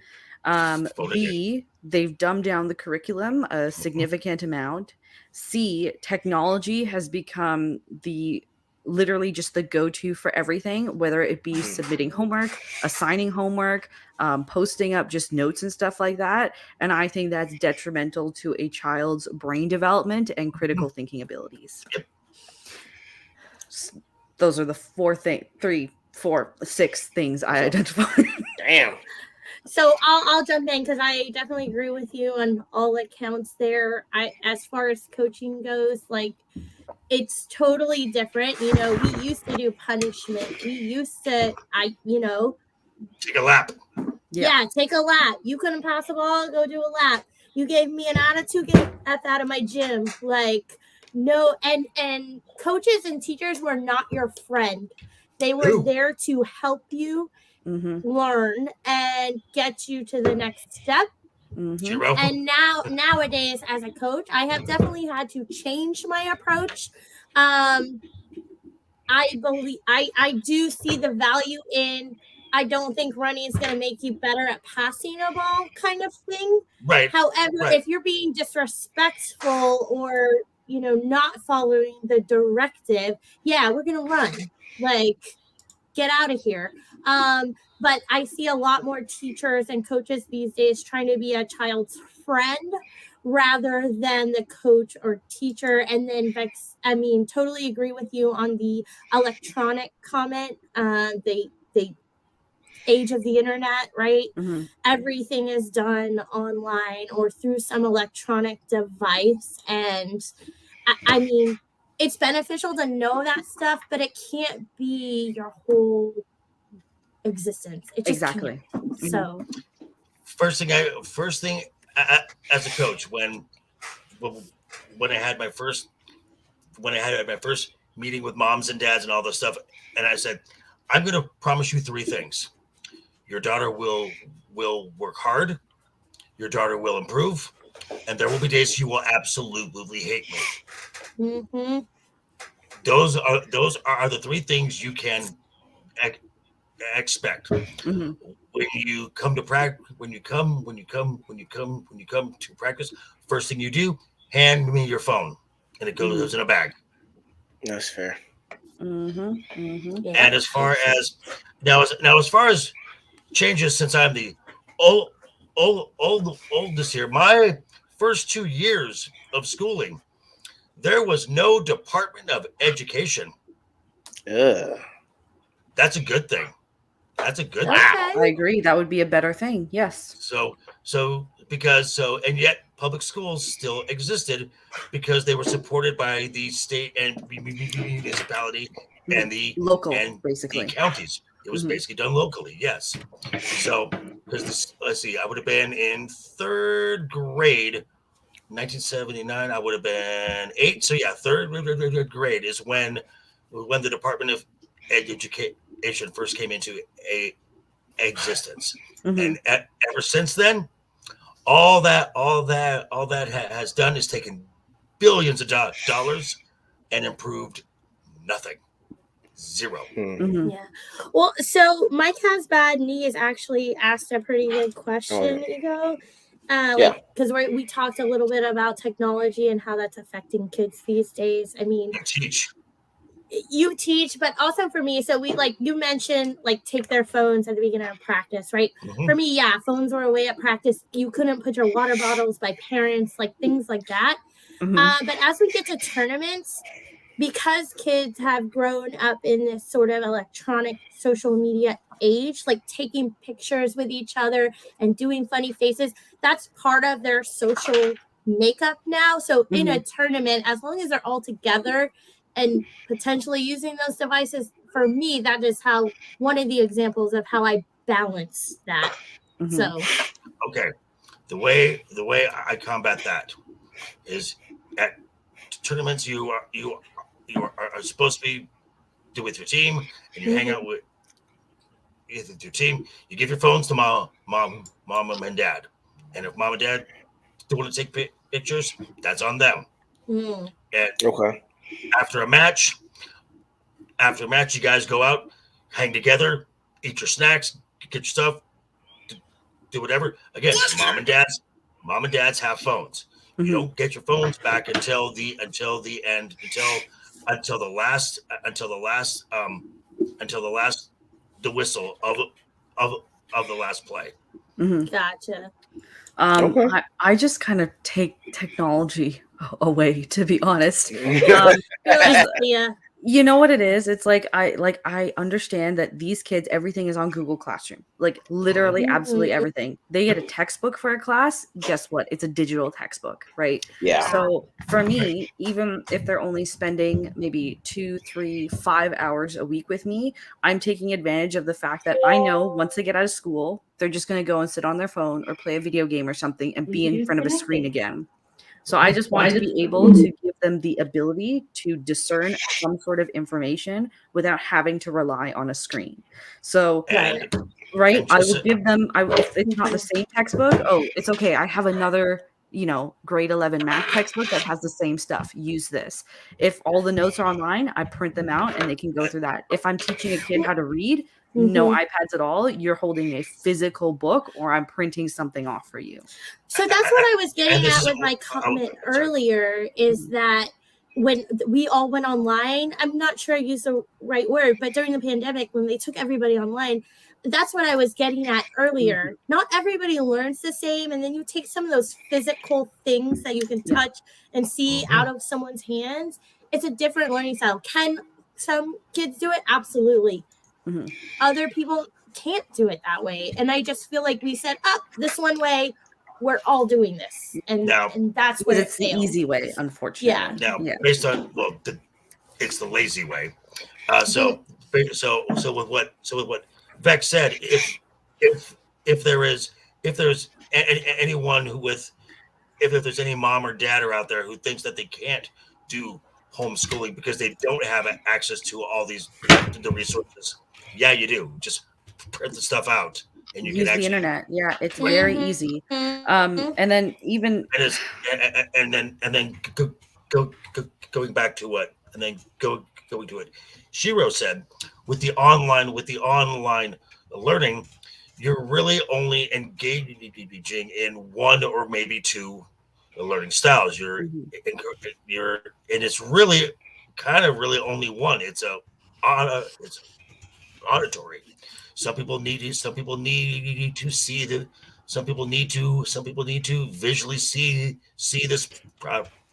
B, they've dumbed down the curriculum a significant amount. C, technology has become literally just the go-to for everything, whether it be submitting homework, assigning homework, posting up just notes and stuff like that. And I think that's detrimental to a child's brain development and critical thinking abilities. Those are the 6 things I identify. Damn. So I'll jump in because I definitely agree with you on all accounts there. As far as coaching goes, like it's totally different. You know, we used to do punishment. We used to, take a lap. Yeah, take a lap. You couldn't pass the ball, go do a lap. You gave me an attitude, get the F out of my gym. Like, no, and coaches and teachers were not your friend. They were there to help you learn and get you to the next step. And nowadays, as a coach, I have definitely had to change my approach. I believe I do see the value in. I don't think running is going to make you better at passing a ball, kind of thing. Right. However, if you're being disrespectful or not following the directive, yeah, we're going to run. Like, get out of here. But I see a lot more teachers and coaches these days trying to be a child's friend rather than the coach or teacher. And then totally agree with you on the electronic comment. The age of the internet, right? Everything is done online or through some electronic device. And I mean, it's beneficial to know that stuff, but it can't be your whole existence. It just Exactly. can't. So First thing as a coach, when I had my first meeting with moms and dads and all this stuff, and I said, I'm going to promise you 3 things. Your daughter will work hard, your daughter will improve, and there will be days you will absolutely hate me. Those are the 3 things you can expect. When you come to practice, when you come to practice, first thing you do, hand me your phone, and it goes in a bag. That's fair. And as far as as far as changes, since I'm the oldest here, my first 2 years of schooling, there was no Department of Education. That's a good thing. That's a good thing. I agree. That would be a better thing. Yes. And yet public schools still existed because they were supported by the state and municipality and the local, and basically the counties. It was basically done locally. Yes. So because let's see, I would have been in 3rd grade, 1979. I would have been 8. So yeah, 3rd grade is when the Department of Education first came into existence, and ever since then, all that has done is taken billions of dollars and improved nothing. 0. Yeah. Well, so Mike Has Bad Knees actually asked a pretty good question, Ego. Because we talked a little bit about technology and how that's affecting kids these days. I mean, you teach, but also for me, so we you mentioned take their phones at the beginning of practice, right? For me, yeah, phones were away at practice. You couldn't put your water bottles by parents, things like that. But as we get to tournaments, because kids have grown up in this sort of electronic social media age, taking pictures with each other and doing funny faces, that's part of their social makeup now. So in a tournament, as long as they're all together and potentially using those devices, for me, that is how one of the examples of how I balance that. So okay, the way I combat that is at tournaments you are supposed to be do with your team, and you hang out with your team. You give your phones to mom, and dad, and if mom and dad don't want to take pictures, that's on them. Mm. And Okay. after a match, you guys go out, hang together, eat your snacks, get your stuff, do whatever. Again, mom and dads have phones. You don't get your phones back until the whistle of the last play. Gotcha. Okay. I just kind of take technology away, to be honest. Yeah. You know what it is? It's like I understand that these kids, everything is on Google Classroom. Like literally absolutely everything. They get a textbook for a class. Guess what? It's a digital textbook, right? Yeah. So for me, even if they're only spending maybe 2, 3, 5 hours a week with me, I'm taking advantage of the fact that I know once they get out of school, they're just going to go and sit on their phone or play a video game or something and be in front of a screen again. So I just want to be able to give them the ability to discern some sort of information without having to rely on a screen. So, right, I will give them, if it's not the same textbook, it's okay. I have another, grade 11 math textbook that has the same stuff. Use this. If all the notes are online, I print them out and they can go through that. If I'm teaching a kid how to read, no iPads at all. You're holding a physical book or I'm printing something off for you. So that's what I was getting at with my comment earlier is that when we all went online, I'm not sure I used the right word, but during the pandemic, when they took everybody online, that's what I was getting at earlier. Not everybody learns the same. And then you take some of those physical things that you can touch and see out of someone's hands. It's a different learning style. Can some kids do it? Absolutely. Other people can't do it that way. And I just feel like we said, this one way, we're all doing this. And that's what it's the easy way, unfortunately. Now, based on, it's the lazy way. So with what Vec said, if there's anyone if there's any mom or dad out there who thinks that they can't do homeschooling because they don't have access to all the resources, you do. Just print the stuff out and you use can the internet. Yeah, it's very easy. And then even and then going back to what and then going to it. Shiro said with the online learning, you're really only engaging in one or maybe two learning styles. You're and it's really kind of really only one. It's auditory. Some people need to see some people need to visually see this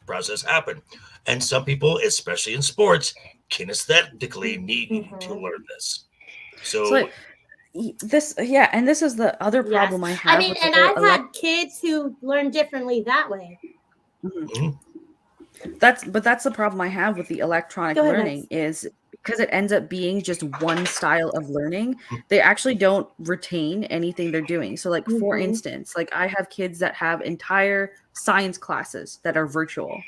process happen, and some people, especially in sports, kinesthetically need to learn this. So this is the other problem I have. I mean, and I've had kids who learn differently that way. That's the problem I have with the electronic learning is because it ends up being just one style of learning, they actually don't retain anything they're doing. So like, for instance, like I have kids that have entire science classes that are virtual.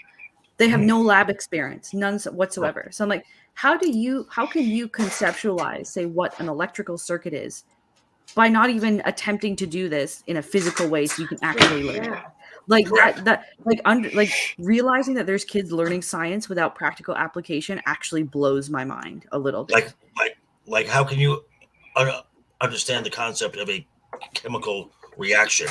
They have no lab experience, none whatsoever. So I'm like, how can you conceptualize, say, what an electrical circuit is by not even attempting to do this in a physical way so you can actually learn it? Like realizing that there's kids learning science without practical application actually blows my mind a little bit. Like how can you understand the concept of a chemical reaction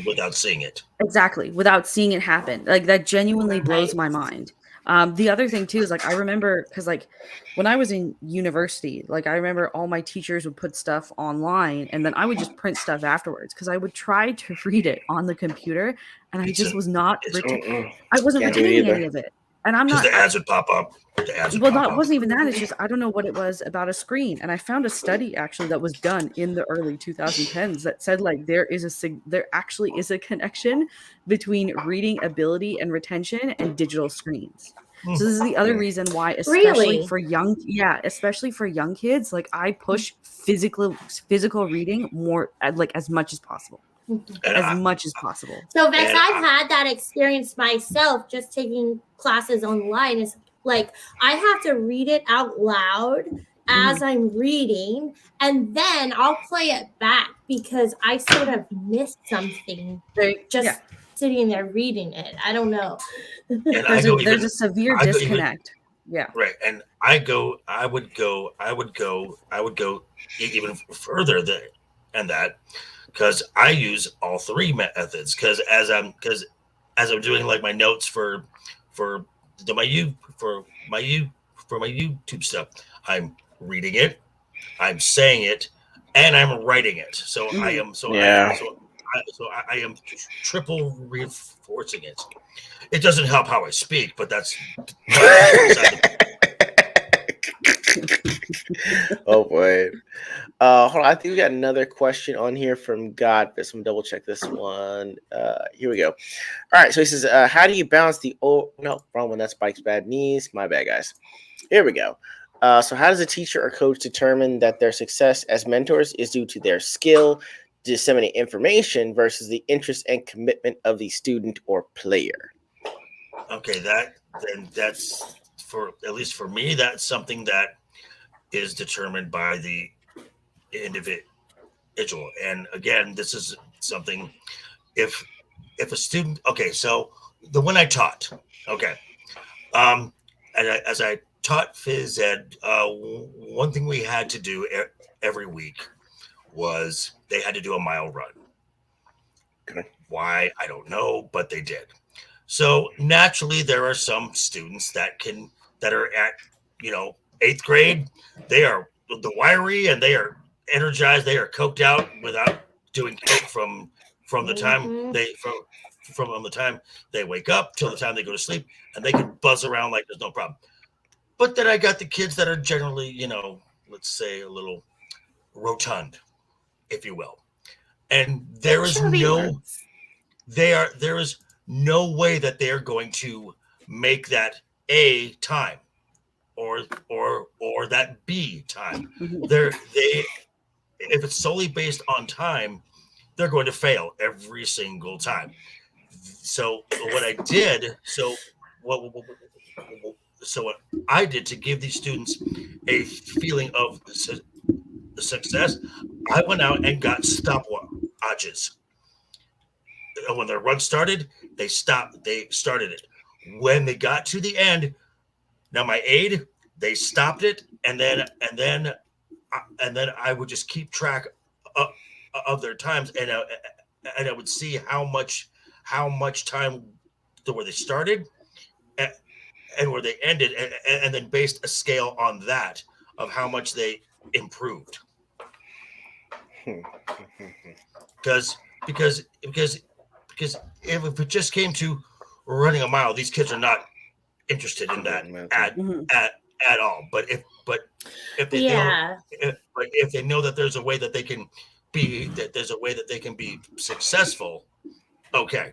without seeing it? Exactly, without seeing it happen. Like that genuinely blows my mind. The other thing too is like I remember because like when I was in university, like I remember all my teachers would put stuff online and then I would just print stuff afterwards because I would try to read it on the computer and I just was not I wasn't retaining any of it. And I'm not. The ads would pop up. Wasn't even that. It's just I don't know what it was about a screen. And I found a study actually that was done in the early 2010s that said like there actually is a connection between reading ability and retention and digital screens. So this is the other reason why, especially for young kids, like I push physical reading more, like as much as possible. Much as possible. So Vex, I've had that experience myself, just taking classes online. Is Like I have to read it out loud as I'm reading, and then I'll play it back because I sort of missed something just sitting there reading it. I don't know. And there's a severe disconnect. Right. And I would go even further than that, because I use all three methods. Because as I'm doing like my notes for my YouTube stuff, I'm reading it, I'm saying it, and I'm writing it. So I am I am triple reinforcing it. It doesn't help how I speak, but that's Oh boy. Hold on. I think we got another question on here from Godfist. I'm gonna double check this one. Here we go. All right. So he says, how do you balance the no, wrong one. That's Spike's bad knees. My bad, guys. Here we go. So how does a teacher or coach determine that their success as mentors is due to their skill to disseminate information versus the interest and commitment of the student or player? Okay, that's for, at least for me, that's something that is determined by the individual. And again, this is something, if a student, okay, so the one I taught, okay, as I taught phys ed, one thing we had to do every week was they had to do a mile run. Okay. Why, I don't know, but they did. So naturally, there are some students that are at, 8th grade. They are the wiry and they are energized. They are coked out without doing coke from the time from the time they wake up till the time they go to sleep, and they can buzz around like there's no problem. But then I got the kids that are generally, let's say a little rotund, if you will, and there is no way that they're going to make that A time or that B time. If it's solely based on time, they're going to fail every single time. So what I did, what I did to give these students a feeling of success, I went out and got stopwatches. When their run started, they started it. When they got to the end, now my aide, they stopped it, and then I would just keep track of their times, and I would see how much time to where they started and where they ended, and then based a scale on that of how much they improved. Because if it just came to running a mile, these kids are not interested in that at all. But if they know that there's a way that they can be successful, okay.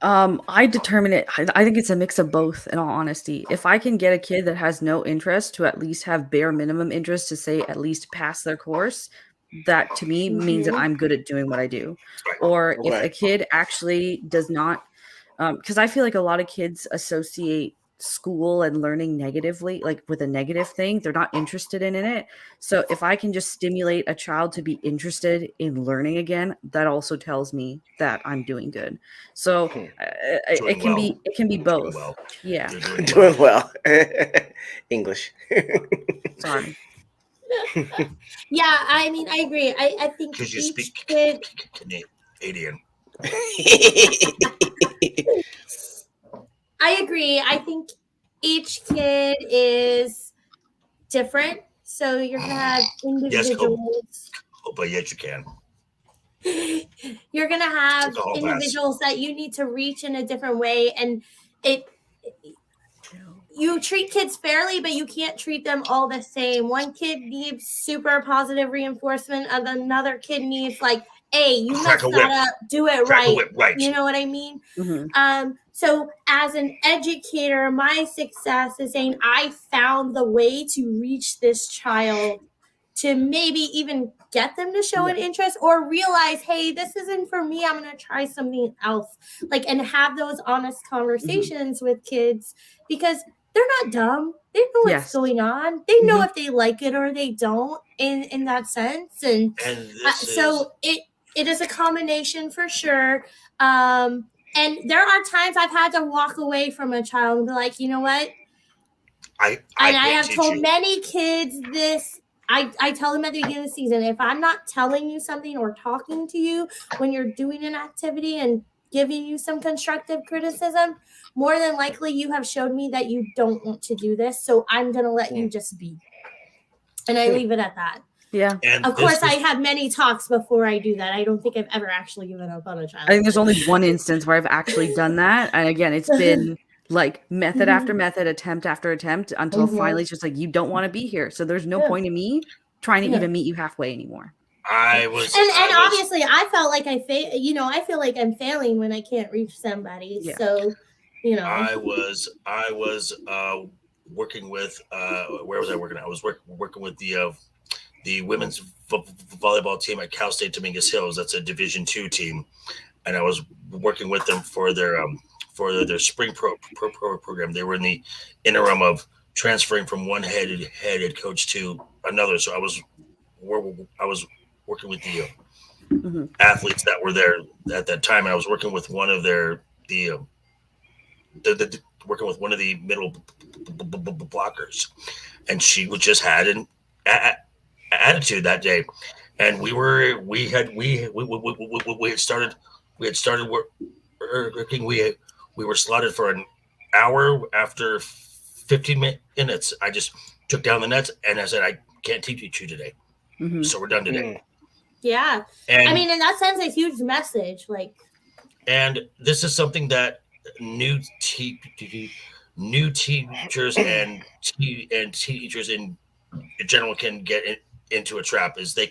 I determine it. I think it's a mix of both, in all honesty. If I can get a kid that has no interest to at least have bare minimum interest to say at least pass their course, that to me means that I'm good at doing what I do. Or if a kid actually does not, because I feel like a lot of kids associate school and learning negatively, like with a negative thing. They're not interested in it. So if I can just stimulate a child to be interested in learning again, that also tells me that I'm doing good. So it can be both. Well. Yeah, doing well. English. Sorry. Yeah, I mean, I agree. I think because you speak Canadian. I agree. I think each kid is different, so you're gonna have individuals. But yet you can. You're gonna have individuals that you need to reach in a different way, and you treat kids fairly, but you can't treat them all the same. One kid needs super positive reinforcement, and another kid needs like, hey, you messed that up, do it right. You know what I mean? So as an educator, my success is saying I found the way to reach this child to maybe even get them to show an interest or realize, hey, this isn't for me. I'm going to try something else. Like, and have those honest conversations with kids because they're not dumb. They know what's going on. They know if they like it or they don't in that sense. And so it is a combination for sure. And there are times I've had to walk away from a child and be like, you know what? I have told many kids this. I tell them at the beginning of the season, if I'm not telling you something or talking to you when you're doing an activity and giving you some constructive criticism, more than likely you have showed me that you don't want to do this. So I'm going to let you just be. And I leave it at that. Yeah. And of course, I have many talks before I do that. I don't think I've ever actually given up on a child. I think there's only one instance where I've actually done that. And again, it's been like method after method, attempt after attempt, until finally it's just like, you don't want to be here. So there's no point in me trying to even meet you halfway anymore. Obviously I felt like I feel like I'm failing when I can't reach somebody. Yeah. So, I was working with where was I working? I was working with the women's volleyball team at Cal State Dominguez Hills. That's a Division II team, and I was working with them for their spring program. They were in the interim of transferring from one head coach to another. So I was working with the athletes that were there at that time, and I was working with one of working with one of the middle blockers, and she just had an attitude that day, and we had started working. We were slotted for an hour. After 15 minutes, I just took down the nets and I said, I can't teach you today. So we're done today. Yeah. And I mean, in that sense, a huge message. And this is something that new teachers and teachers in general can get into a trap is they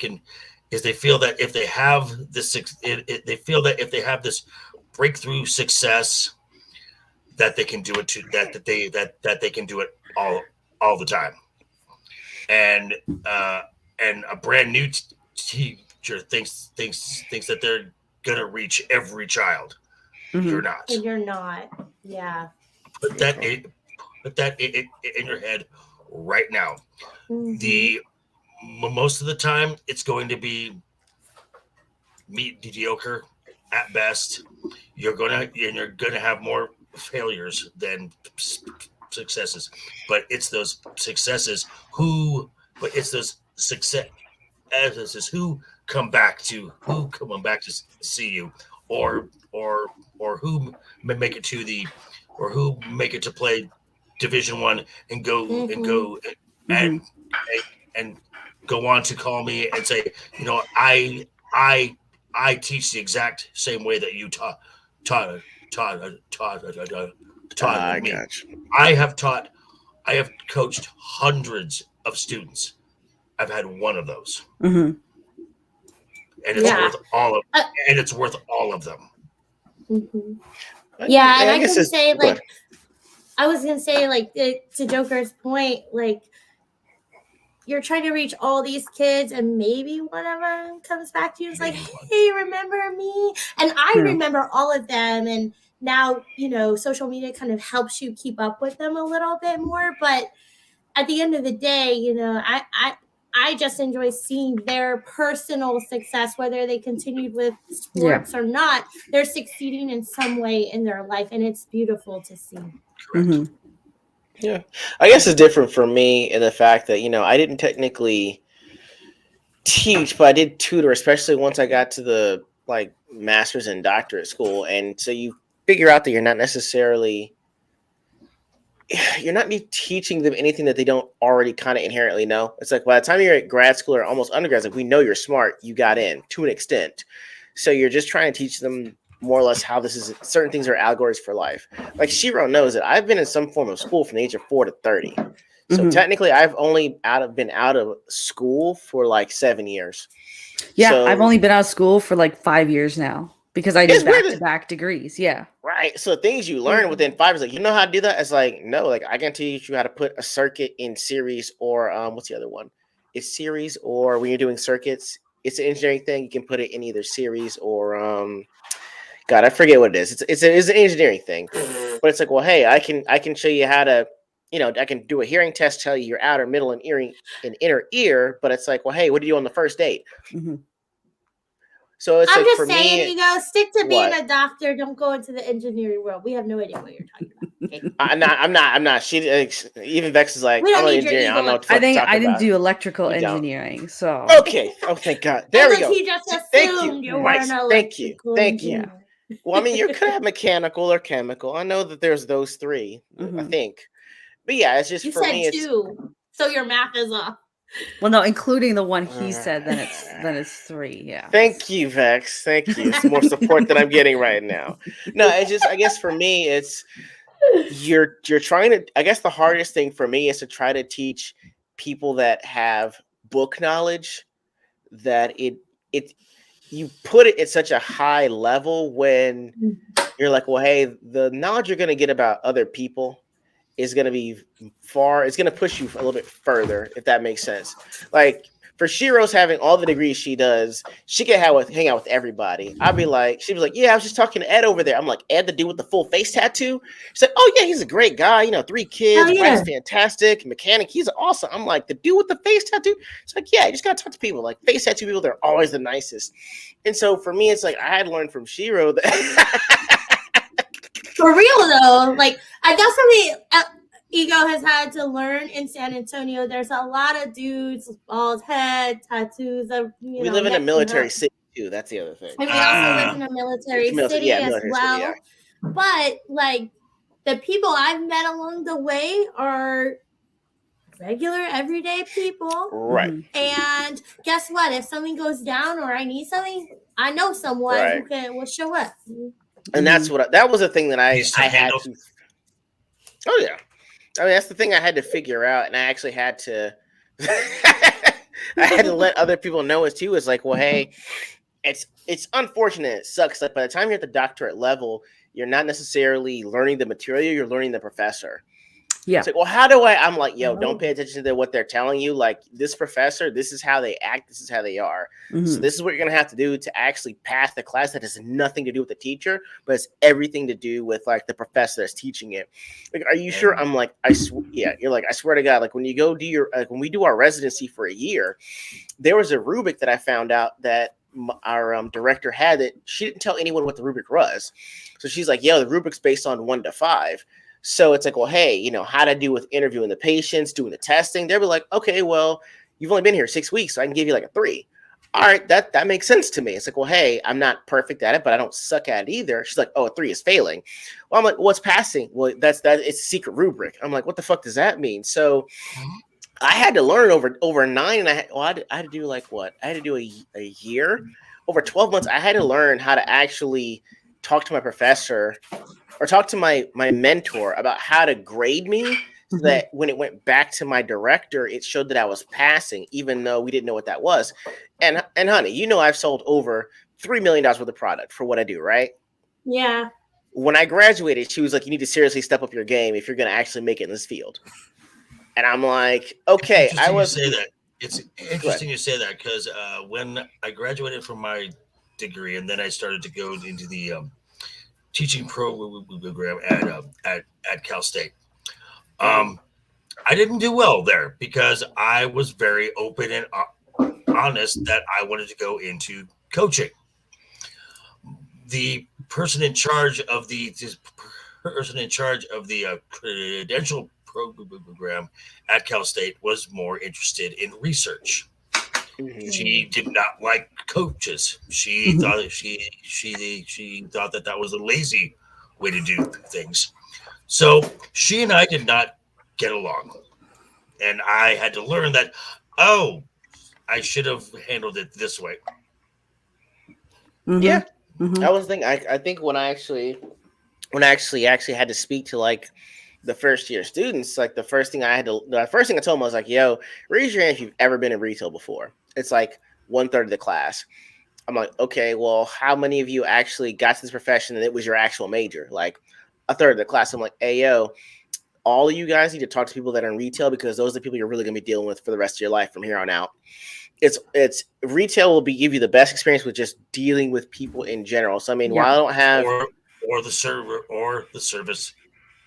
feel that if they have this, they feel that if they have this breakthrough success, that they can do it that they can do it all the time. And a brand new teacher thinks that they're gonna reach every child. You're not. And you're not. Yeah. Put that in your head right now. Most of the time, it's going to be mediocre at best. You're gonna have more failures than successes, but it's those successes who come back to see you, or who make it to play Division I and go and go on to call me and say, I teach the exact same way that you taught me. I have coached hundreds of students. I've had one of those, and it's worth all of them. Yeah, and I was gonna say, to Joker's point, you're trying to reach all these kids, and maybe one of them comes back to you and is like, hey, remember me? And I remember all of them. And now, social media kind of helps you keep up with them a little bit more. But at the end of the day, I just enjoy seeing their personal success, whether they continued with sports or not. They're succeeding in some way in their life, and it's beautiful to see. Correct. Yeah, I guess it's different for me in the fact that, I didn't technically teach, but I did tutor, especially once I got to the master's and doctorate school. And so you figure out that you're not teaching them anything that they don't already kind of inherently know. It's like by the time you're at grad school or almost undergrad, we know you're smart, you got in to an extent. So you're just trying to teach them more or less how certain things are allegories for life. Like Shiro knows that I've been in some form of school from the age of 4 to 30. So technically I've only been out of school for 7 years. Yeah. So, I've only been out of school for 5 years now because I did back-to-back degrees. Yeah. Right. So things you learn within 5 years, you know how to do that? It's no, I can teach you how to put a circuit in series or what's the other one? it's series, or when you're doing circuits, it's an engineering thing. You can put it in either series or God, I forget what it is. It's an engineering thing, but it's like, well, hey, I can show you how to, I can do a hearing test, tell you your outer, middle, and inner ear, but it's like, well, hey, what do you do on the first date? Mm-hmm. So it's I'm like, just for saying, me, E.G.O.s, stick to being what? a doctor. Don't go into the engineering world. We have no idea what you're talking about. Okay? I'm not. She even Vex is like, We I'm don't an need your engineer. I don't know ego. what the I fuck to think talk I didn't about. do electrical You don't. engineering, so Okay. Oh, thank God. There And we look, go. he just Thank you. assumed you were Nice. an Thank you. electrical Thank you. engineer. Well, I mean, you could have mechanical or chemical. I know that there's those three, I Mhm. think. But yeah, it's just You for said me, it's 2, so your math is off. well, no, including the one he said, then it's 3. Yeah. Thank you, Vex. Thank you. It's more support than I'm getting right now. No, it's just, I guess for me, it's you're trying to, I guess the hardest thing for me is to try to teach people that have book knowledge that you put it at such a high level when you're like, well, hey, the knowledge you're going to get about other people is going to be it's going to push you a little bit further, if that makes sense. Like, for Shiro's having all the degrees she does, she can hang out with everybody. She was like, yeah, I was just talking to Ed over there. I'm like, Ed, the dude with the full face tattoo? She's like, oh yeah, he's a great guy. 3 kids, Oh, yeah. wife's fantastic, mechanic, he's awesome. I'm like, the dude with the face tattoo? It's like, yeah, you just gotta talk to people. Like, face tattoo people, they're always the nicest. And so for me, it's like, I had to learn from Shiro that For real though, like I guess something E.G.O. has had to learn in San Antonio. There's a lot of dudes, bald head, tattoos. we live in a military city too. That's the other thing. And we also live in a military city as military well. city, yeah. But like the people I've met along the way are regular, everyday people. Right. And guess what? If something goes down or I need something, I know someone who will show up. And that was the thing that I had to. Oh yeah, I mean that's the thing I had to figure out, and I actually had to. I had to let other people know it too. Is like, well, hey, it's unfortunate. It sucks. Like by the time you're at the doctorate level, you're not necessarily learning the material. You're learning the professor. Yeah. It's like, well, how do I'm like, yo, don't pay attention to what they're telling you. Like this professor, this is how they act. This is how they are. Mm-hmm. So this is what you're going to have to do to actually pass the class that has nothing to do with the teacher, but it's everything to do with like the professor that's teaching it. Like, are you sure? I'm like, yeah. You're like, I swear to God, like when you go do when we do our residency for a year, there was a rubric that I found out that our director had that she didn't tell anyone what the rubric was. So she's like, yo, the rubric's based on 1 to 5. So it's like, well, hey, how to do with interviewing the patients, doing the testing. They'll be like, okay, well, you've only been here 6 weeks, so I can give you like a 3. All right, that makes sense to me. It's like, well, hey, I'm not perfect at it, but I don't suck at it either. She's like, oh, a 3 is failing. Well, I'm like, what's passing? Well, it's a secret rubric. I'm like, what the fuck does that mean? So I had to learn over 9 and I had to do like what? I had to do a year. Over 12 months, I had to learn how to actually talk to my professor or talk to my mentor about how to grade me so that when it went back to my director, it showed that I was passing, even though we didn't know what that was. And honey, I've sold over $3 million worth of product for what I do, right? Yeah. When I graduated, she was like, you need to seriously step up your game if you're going to actually make it in this field. And I'm like, okay, It's interesting you say that because when I graduated from my degree and then I started to go into the teaching program at Cal State. I didn't do well there because I was very open and honest that I wanted to go into coaching. The person in charge of the credential program at Cal State was more interested in research. She did not like coaches. She thought that was a lazy way to do things. So she and I did not get along, and I had to learn that. Oh, I should have handled it this way. Mm-hmm. Yeah, that was the thing. I think when I actually had to speak to like the first year students, like the first thing I told them was like, yo, raise your hand if you've ever been in retail before. It's like 1/3 of the class. I'm like, okay, well, how many of you actually got to this profession and it was your actual major? Like 1/3 of the class. I'm like, hey, yo, all of you guys need to talk to people that are in retail, because those are the people you're really going to be dealing with for the rest of your life from here on out. It's retail will give you the best experience with just dealing with people in general. So I mean, while I don't have or the service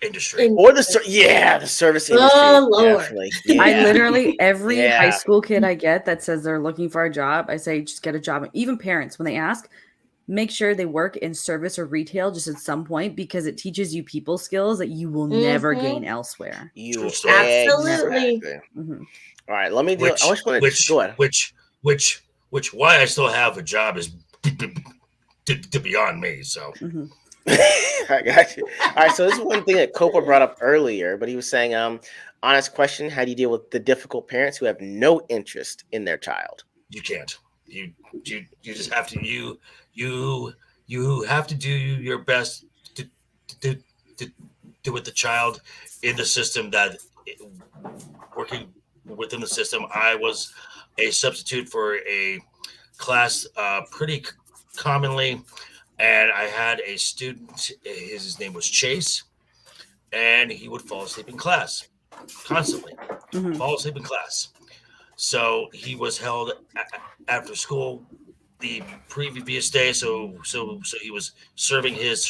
industry, the service industry, Oh, Lord. definitely. I Yeah. literally, every Yeah. high school kid I get that says they're looking for a job, I say just get a job. Even parents, when they ask, make sure they work in service or retail just at some point, because it teaches you people skills that you will never gain elsewhere. You absolutely. Exactly. All right, let me do. I just want to go ahead. Which why I still have a job is to beyond me. So I got you. All right, so this is one thing that Copa brought up earlier, but he was saying, honest question: how do you deal with the difficult parents who have no interest in their child? You can't. You just have to. You have to do your best to do with the child in the system that working within the system. I was a substitute for a class pretty commonly, and I had a student. His name was Chase, and he would fall asleep in class constantly. Fall asleep in class. So he was held after school the previous day. So he was serving his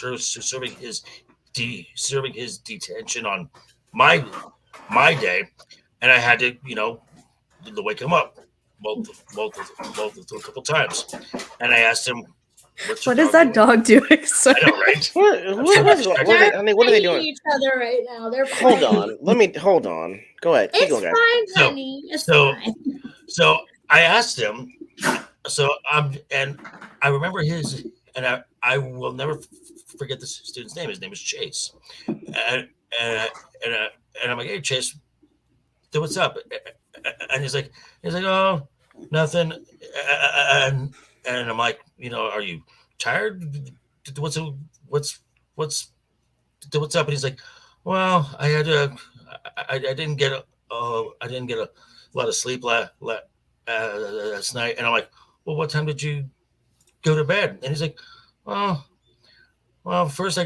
detention on my day, and I had to wake him up multiple couple times, and I asked him, what is that dog doing? I know, right? What are they doing? Each other right now. They're hold on. Go ahead. It's going, guys. fine, honey. It's fine. So I asked him. So and I remember his, and I will never forget this student's name. His name is Chase, and I'm like, hey Chase, what's up? And he's like, oh, nothing. And I'm like, are you tired? What's up? And he's like, well, I didn't get a lot of sleep last night. And I'm like, well, what time did you go to bed? And he's like, well, first I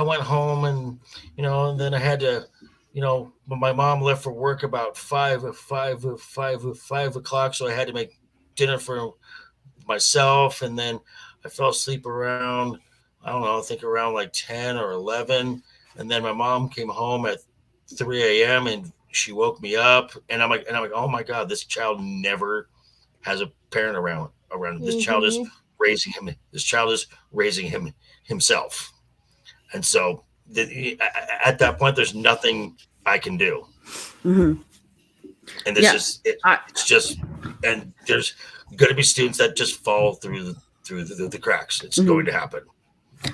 went home, and and then I had to, my mom left for work about 5 o'clock, so I had to make dinner for myself, and then I fell asleep around, I don't know, I think around like 10 or 11, and then my mom came home at 3 a.m. and she woke me up, and I'm like, oh my God, this child never has a parent around. This child is raising him. This child is raising him himself, and so at that point, there's nothing I can do. And this it's just, and there's going to be students that just fall through the cracks. It's going to happen.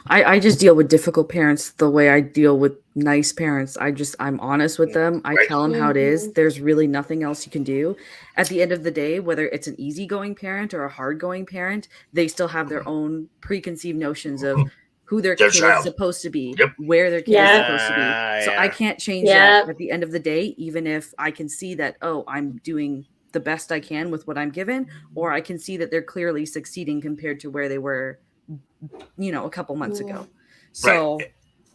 I just deal with difficult parents the way I deal with nice parents. I'm honest with them. I tell them how it is. There's really nothing else you can do. At the end of the day, whether it's an easygoing parent or a hardgoing parent, they still have their own preconceived notions of who their kid is supposed to be, where their kid is supposed to be. So I can't change that at the end of the day, even if I can see that, I'm doing the best I can with what I'm given, or I can see that they're clearly succeeding compared to where they were a couple months ago. So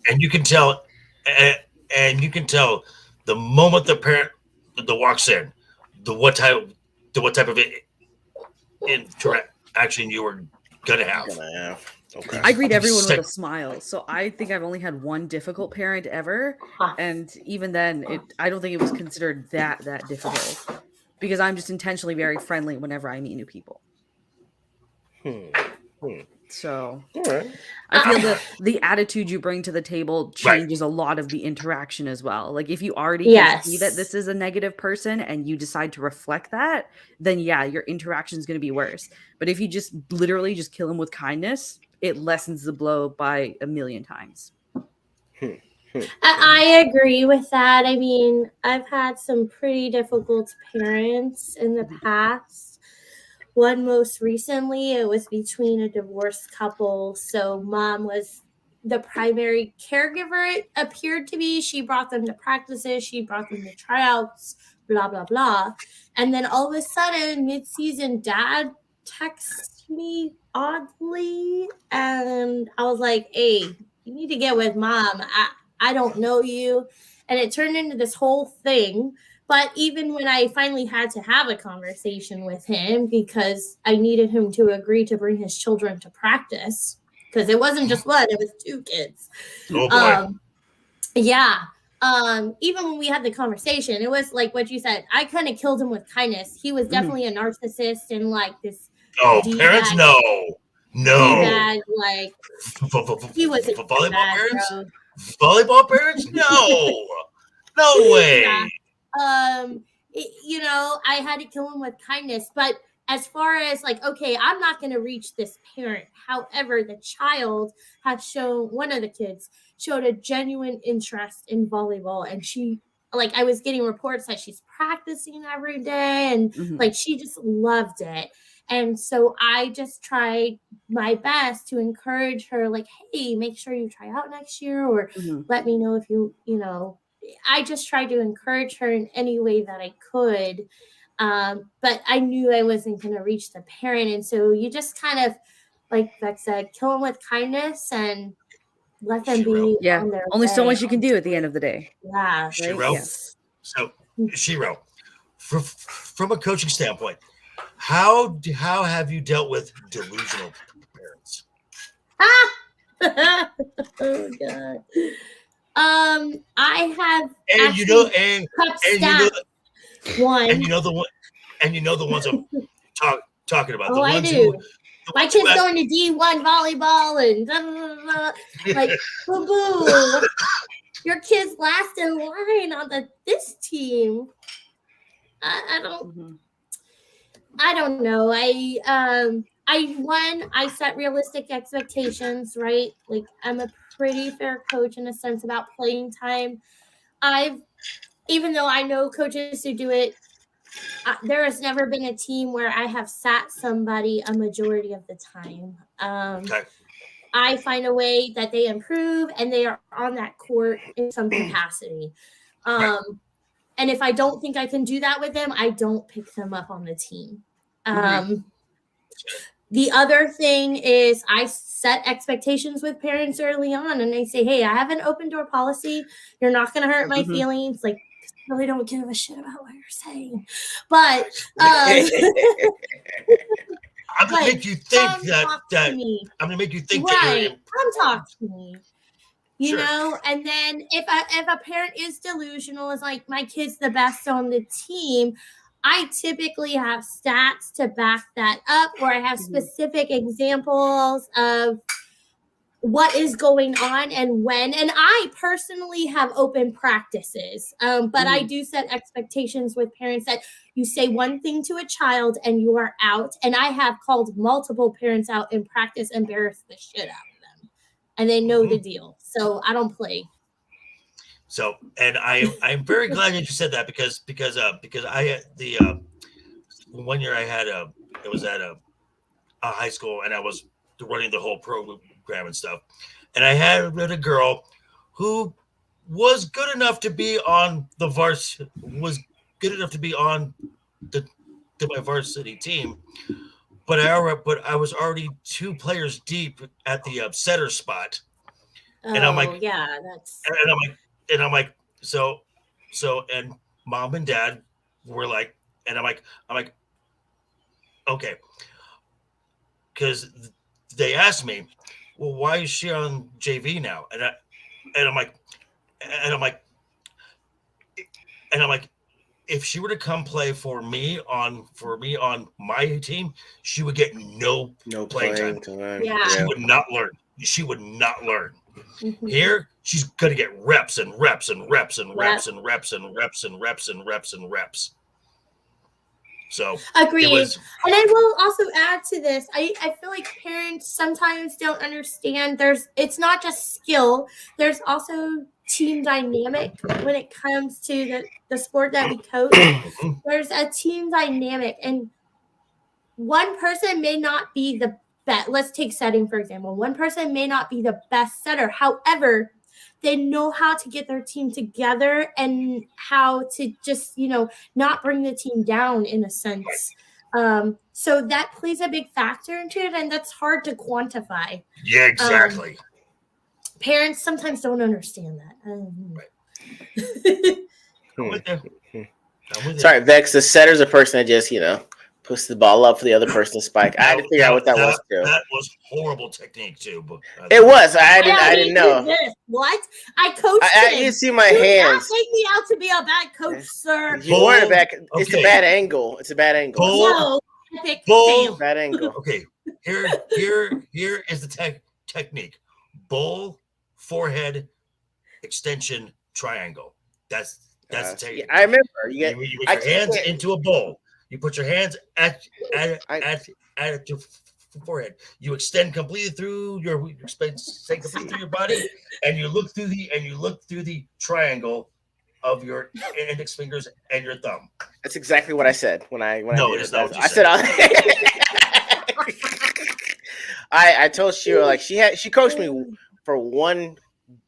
and you can tell the moment the parent that walks in, what type of interaction you were gonna have. Okay. I greet everyone with a smile. So I think I've only had one difficult parent ever, and even then I don't think it was considered that difficult, because I'm just intentionally very friendly whenever I meet new people. So I feel the attitude you bring to the table changes a lot of the interaction as well. Like if you already can see that this is a negative person and you decide to reflect that, then your interaction is going to be worse. But if you just literally just kill him with kindness, it lessens the blow by 1,000,000 times. I agree with that. I mean, I've had some pretty difficult parents in the past. One most recently, it was between a divorced couple. So mom was the primary caregiver, it appeared to be. She brought them to practices. She brought them to tryouts, blah, blah, blah. And then all of a sudden, mid-season, dad texts me oddly. And I was like, hey, you need to get with mom. I don't know you. And it turned into this whole thing. But even when I finally had to have a conversation with him because I needed him to agree to bring his children to practice, because it wasn't just one, it was 2 kids. Oh boy. Yeah. Even when we had the conversation, it was like what you said. I kind of killed him with kindness. He was definitely a narcissist and like this. Oh, parents, no. D-bag, like he was volleyball parents. Volleyball parents, no, no way. Yeah. I had to kill him with kindness, but as far as like, okay, I'm not going to reach this parent. However, the child had shown, one of the kids showed a genuine interest in volleyball, and she, like, I was getting reports that she's practicing every day, and like she just loved it. And so I just tried my best to encourage her, like, hey, make sure you try out next year, or let me know if I just tried to encourage her in any way that I could. But I knew I wasn't going to reach the parent. And so you just kind of, like Beck said, kill them with kindness and let them be on their only way. so much you can do at the end of the day. Yeah. Shiro. Yes. So, Shiro, from a coaching standpoint, how have you dealt with delusional parents? Oh God. I have, and you know the ones I'm talking about. Oh, the ones I do. Who, my kid's going to D1 volleyball and blah, blah, blah. Like, boo boo. Your kid's last in line on this team. I don't know. I set realistic expectations, right? Like, I'm a pretty fair coach in a sense about playing time. Even though I know coaches who do it, there has never been a team where I have sat somebody a majority of the time. I find a way that they improve and they are on that court in some capacity. And if I don't think I can do that with them, I don't pick them up on the team. The other thing is I set expectations with parents early on, and I say, hey, I have an open door policy. You're not going to hurt my feelings. Like, I really don't give a shit about what you're saying. But I'm going to make you think that I'm going to make you think right. that Come talk to me. You know, and then if a parent is delusional, is like, my kid's the best on the team, I typically have stats to back that up, or I have specific examples of what is going on and when. And I personally have open practices, but I do set expectations with parents that you say one thing to a child and you are out. And I have called multiple parents out in practice, embarrassed the shit out of them, and they know the deal. So I don't play. So, and I'm very glad that you said that because I had the 1 year I had it was at a high school, and I was running the whole program and stuff, and I had a girl who was good enough to be on the varsity, was good enough to be on my varsity team, but I was already 2 players deep at the setter spot, and I'm like, and I'm like, so, and mom and dad were like, and I'm like, okay, because they asked me, well, why is she on JV now? And I'm like, if she were to come play for me on my team, she would get no playing time. Yeah. She would not learn. Here, she's going to get reps and reps and reps and reps and reps and reps and reps and reps and reps. So agreed. And I will also add to this. I feel like parents sometimes don't understand it's not just skill. There's also team dynamic when it comes to the sport that we coach. There's a team dynamic, and one person may not be the best. Let's take setting, for example. One person may not be the best setter. However, they know how to get their team together and how to just, not bring the team down in a sense. So that plays a big factor into it, and that's hard to quantify. Yeah, exactly. parents sometimes don't understand that. I'm with you. I'm with you. Sorry, Vex. The setter's a person that just puts the ball up for the other person to spike. I had to figure out what that was too. That was horrible technique too. But it was. I didn't know. What? I coached him. You see my Do hands. not make me out to be a bad coach, sir. You weren't a bad. It's a bad angle. It's a bad angle. No, bad angle. Okay, here is the technique: bowl, forehead, extension, triangle. That's the technique. I remember. You put your hands into a bowl. You put your hands at your forehead. You extend completely through your body, and you look through the triangle of your index fingers and your thumb. That's exactly what I said when I it is not what you I said. I told Sheila, like, she coached me for one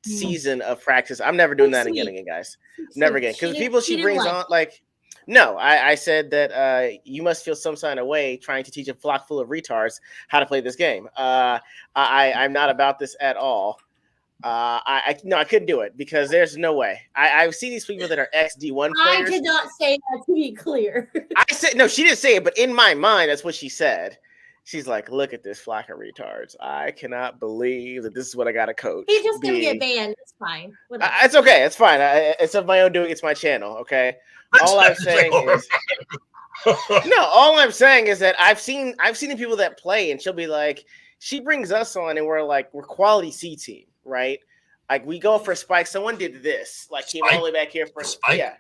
season of practice. I'm never doing that again, guys. Never again. Because the people she brings on, like, no, I said that you must feel some kind of way trying to teach a flock full of retards how to play this game. I'm not about this at all. I couldn't do it because there's no way. I see these people that are ex-D1 players. I did not say that, to be clear. I said no, she didn't say it, but in my mind, that's what she said. She's like, look at this flock of retards. I cannot believe that this is what I got to coach. He's just going to get banned. It's fine. It's okay. It's fine. It's of my own doing. It's my channel. Okay. All I'm saying is, all I'm saying is that I've seen the people that play, and she'll be like, she brings us on, and we're quality C team, right? Like, we go for a spike. Someone did this, like, came all the way back here for a spike. Yeah.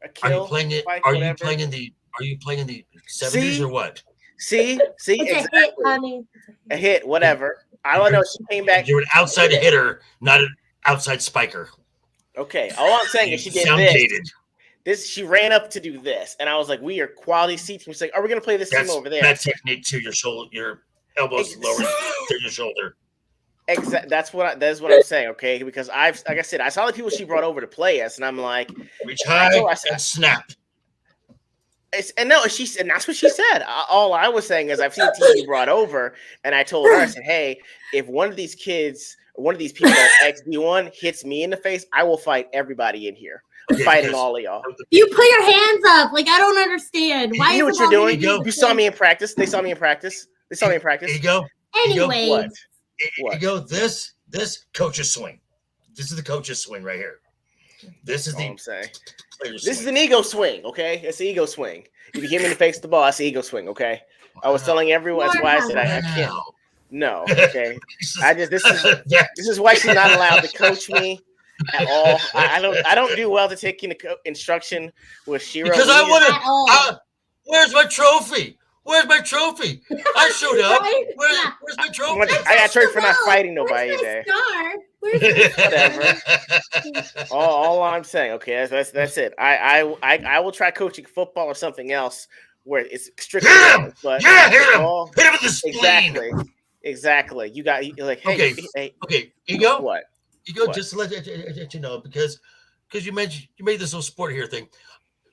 A kill. Are you playing it? Spike, Are you playing in the 70s or what? See, it's exactly. A hit, honey. A hit, whatever. I don't know. She came back. You're an outside hitter, not an outside spiker. Okay. All I'm saying is she did this. She ran up to do this, and I was like, "We are quality C team." She's like, "Are we going to play this team over there?" That technique too. Your shoulder, your elbows lower than your shoulder. Exactly. That's what I'm saying. Okay, because like I said, I saw the people she brought over to play us, and I'm like, reach high and snap. And that's what she said. All I was saying is I've seen the team you brought over, and I told her, I said, hey, if one of these kids, one of these people at XD1 hits me in the face, I will fight everybody in here. I'm fighting all of y'all. You put your hands up. Like, I don't understand. Why? You know what you're doing? You saw me in practice. They saw me in practice. E.G.O. Anyway. What? E.G.O. This coach's swing. This is the coach's swing right here. This is the. I'm saying. This is an ego swing, okay? It's an ego swing. If you hit me in the face with the ball, that's an ego swing, okay? I was telling everyone. That's why I said I can't. No, okay. This is why she's not allowed to coach me at all. I don't do well to taking instruction with Shiro. Because I want to. Where's my trophy? Where's my trophy? I showed up. Where's my trophy? I got trophy for not fighting nobody today. Whatever. all I'm saying, okay, that's it. I will try coaching football or something else where it's strictly but hit him with the spleen. Exactly. You got like, hey, okay, E.G.O. What? E.G.O. Just to let you know, because you made this whole sport here thing.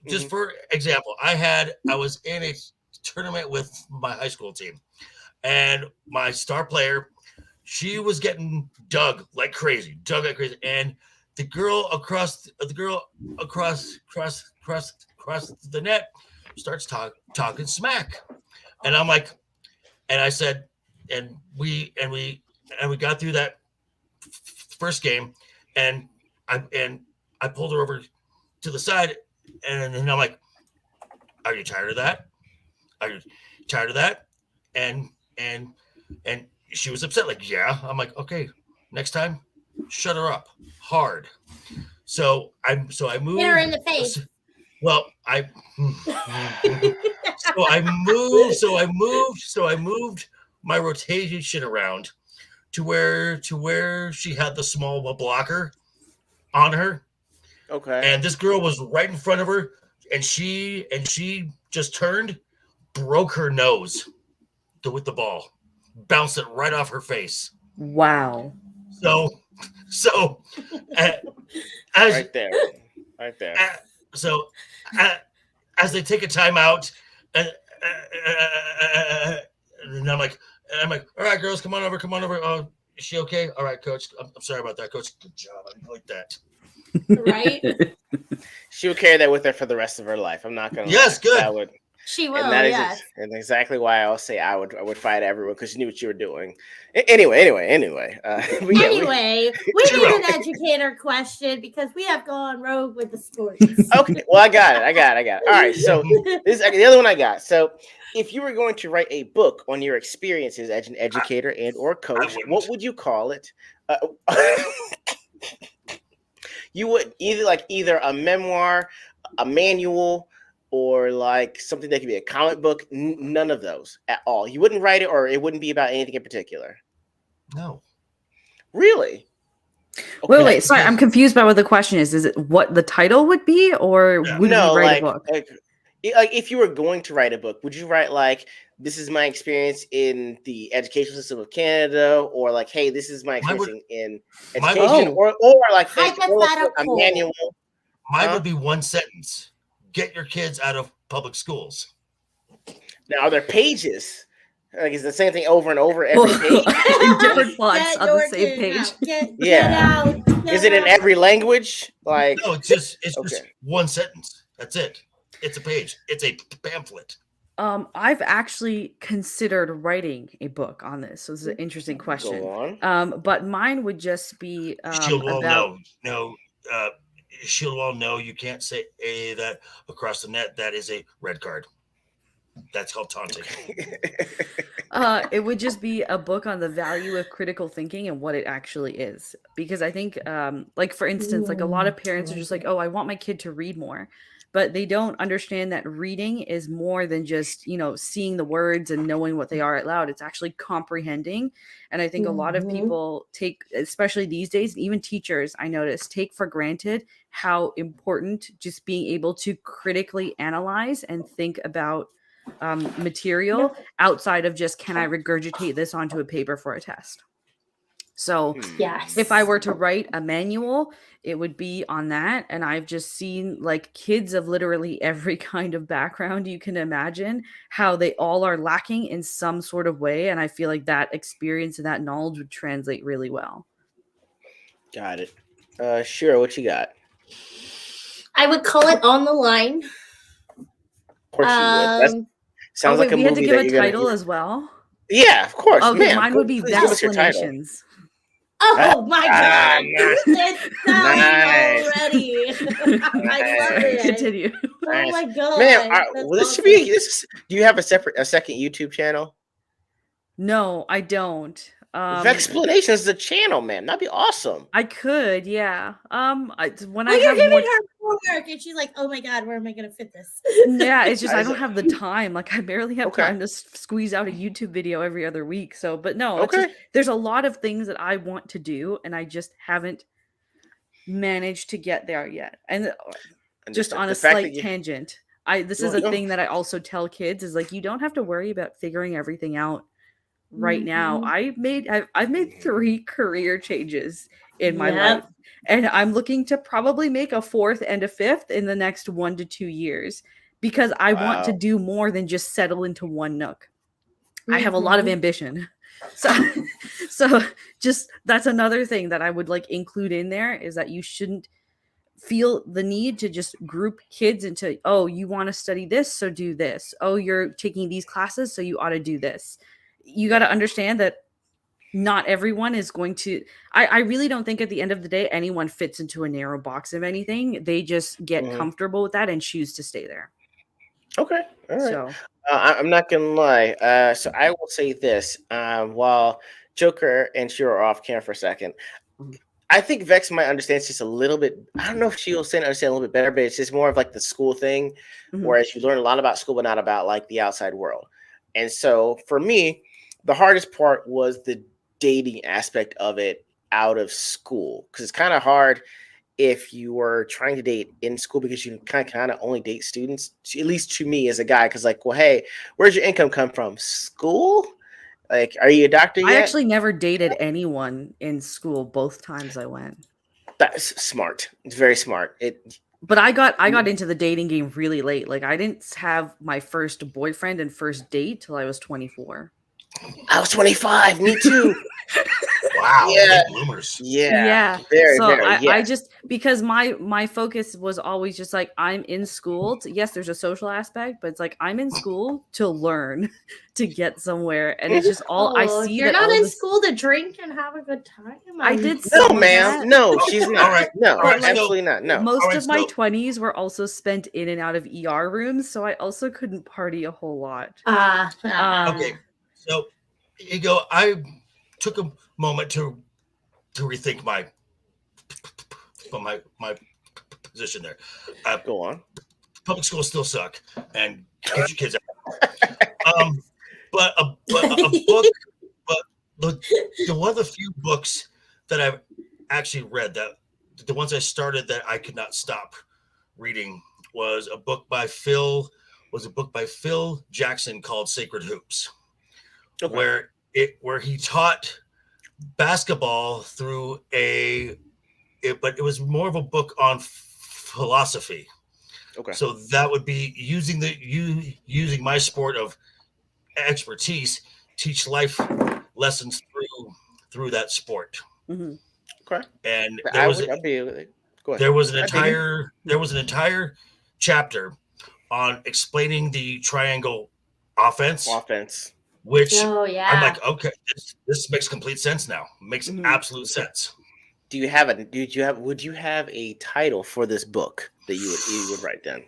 Just for example, I was in a tournament with my high school team, and my star player, she was getting dug like crazy, and the girl across the net starts talking smack, and I'm like, and I said, and we got through that first game, and I pulled her over to the side, and I'm like, are you tired of that? Are you tired of that? And she was upset, like, yeah. I'm like, okay, next time, shut her up hard. So I moved. Hit her in the face. Well, I moved my rotation around to where she had the small blocker on her. Okay. And this girl was right in front of her, and she just turned, broke her nose with the ball, bounced it right off her face. Wow. So right there. As they take a timeout, and I'm like, all right, girls, come on over. Is she okay? All right, Coach. I'm sorry about that, Coach. Good job. I didn't like that. Right? She would carry that with her for the rest of her life. I'm not gonna Yes, lie. good. That would, She will, and that is yes. and exactly why I always say I would fight everyone because you knew what you were doing. Anyway. But yeah, Anyway, we Zero. need an educator question because we have gone rogue with the stories. Okay, well, I got it. All right, so this is the other one I got. So, if you were going to write a book on your experiences as an educator and or coach, wouldn't. what would you call it? You would either a memoir, a manual, or like something that could be a comic book. None of those at all. You wouldn't write it, or it wouldn't be about anything in particular. No. Really? Wait. Sorry, I'm confused by what the question is. Is it what the title would be, or would you write a book? Like if you were going to write a book, would you write like this is my experience in the educational system of Canada, or like, hey, this is my experience in education, or like a manual? Mine would be one sentence: get your kids out of public schools. Now, are there pages? Like, is the same thing over and over every page? In different fonts on the same page. Get out. Is it in every language? Like, no, it's just one sentence. That's it. It's a page. It's a pamphlet. I've actually considered writing a book on this. So this is an interesting question. Go on. But mine would just be Shieldwall, Shieldwall, no, you can't say that across the net. That is a red card. That's called taunting. It would just be a book on the value of critical thinking and what it actually is. Because I think, like, for instance, like a lot of parents are just like, oh, I want my kid to read more. But they don't understand that reading is more than just, seeing the words and knowing what they are out loud. It's actually comprehending. And I think a lot of people take, especially these days, even teachers, I notice, take for granted how important just being able to critically analyze and think about material outside of just, can I regurgitate this onto a paper for a test? So yes, if I were to write a manual, it would be on that. And I've just seen like kids of literally every kind of background you can imagine, how they all are lacking in some sort of way. And I feel like that experience and that knowledge would translate really well. Got it. Shira, what you got? I would call it On the Line. Of course you would. Sounds like a movie. We had to give a title as well. Yeah, of course. Okay, man, mine would be Explanations. Oh my god! Nice. It's done already. I love it. Continue. Oh my god! Man, this should be. Do you have a second YouTube channel? No, I don't. Explanations is a channel, man. That'd be awesome. I could, yeah. When you're giving her homework, and she's like, "Oh my god, where am I going to fit this?" Yeah, it's just I don't have the time. Like, I barely have time to squeeze out a YouTube video every other week. So, but no, it's just, there's a lot of things that I want to do, and I just haven't managed to get there yet. And just on a slight tangent, this is a thing that I also tell kids is like, you don't have to worry about figuring everything out right now. I've made 3 career changes in my life, and I'm looking to probably make a 4th and a 5th in the next 1 to 2 years because I want to do more than just settle into one nook. I have a lot of ambition. So just that's another thing that I would like include in there is that you shouldn't feel the need to just group kids into, oh, you want to study this, so do this. Oh, you're taking these classes, so you ought to do this. You got to understand that not everyone is going to, I really don't think at the end of the day, anyone fits into a narrow box of anything. They just get comfortable with that and choose to stay there. Okay. All right. So I'm not going to lie. So I will say this, while Joker and Shiro are off camera for a second, I think Vex might understand just a little bit. I don't know if she'll understand a little bit better, but it's just more of like the school thing, whereas you learn a lot about school, but not about like the outside world. And so for me, the hardest part was the dating aspect of it out of school, because it's kind of hard if you were trying to date in school because you kind of only date students, at least to me as a guy, because like, well, hey, where's your income come from? School? Like, are you a doctor yet? I actually never dated anyone in school both times I went. That's smart. It's very smart. But I got into the dating game really late. Like, I didn't have my first boyfriend and first date till I was 24. I was 25. Me too. Wow, Yeah. late bloomers. Yeah. Very, So very. I Yes. just, because my focus was always just like, I'm in school yes, there's a social aspect, but it's like I'm in school to learn, to get somewhere, and it's just all I see you're that not all in this. school to drink and have a good time. I did No, some of ma'am. that. No, she's not. All right. No, All right, so- absolutely not. No. Most All right, of my so- 20s were also spent in and out of ER rooms, so I also couldn't party a whole lot. Okay, so E.G.O., I took a moment to rethink my position there. Go on. Public schools still suck, and get your kids out. But a book, but the one of the few books that I've actually read, that the ones I started that I could not stop reading, was a book by Phil Jackson called Sacred Hoops, where he taught basketball through but it was more of a book on philosophy. Okay. So that would be using my sport of expertise, teach life lessons through that sport. Mm-hmm. Okay. And Go ahead. there was an entire chapter on explaining the triangle offense. Which I'm like, okay, this makes complete sense now. Makes absolute sense. Would you have a title for this book that you would write down?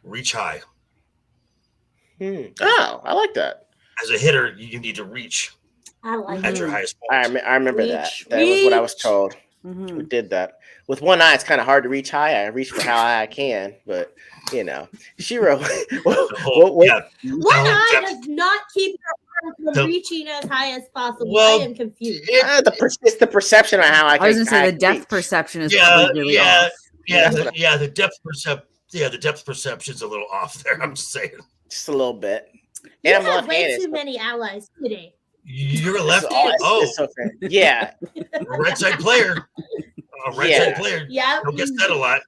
Reach high. Oh, I like that. As a hitter, you need to reach at your highest point. I remember that. That was what I was told. We did that. With one eye, it's kind of hard to reach high. I reach for how high I can, but Shiro. One eye does not keep your arm from reaching as high as possible. I am confused. It's the perception of how I can. I was gonna say the depth perception is probably really off. The depth perception's a little off there. I'm just saying, just a little bit. You have way too many allies today. You're a lefty. Yeah. Right side player. Side player. Yeah. Don't get said a lot.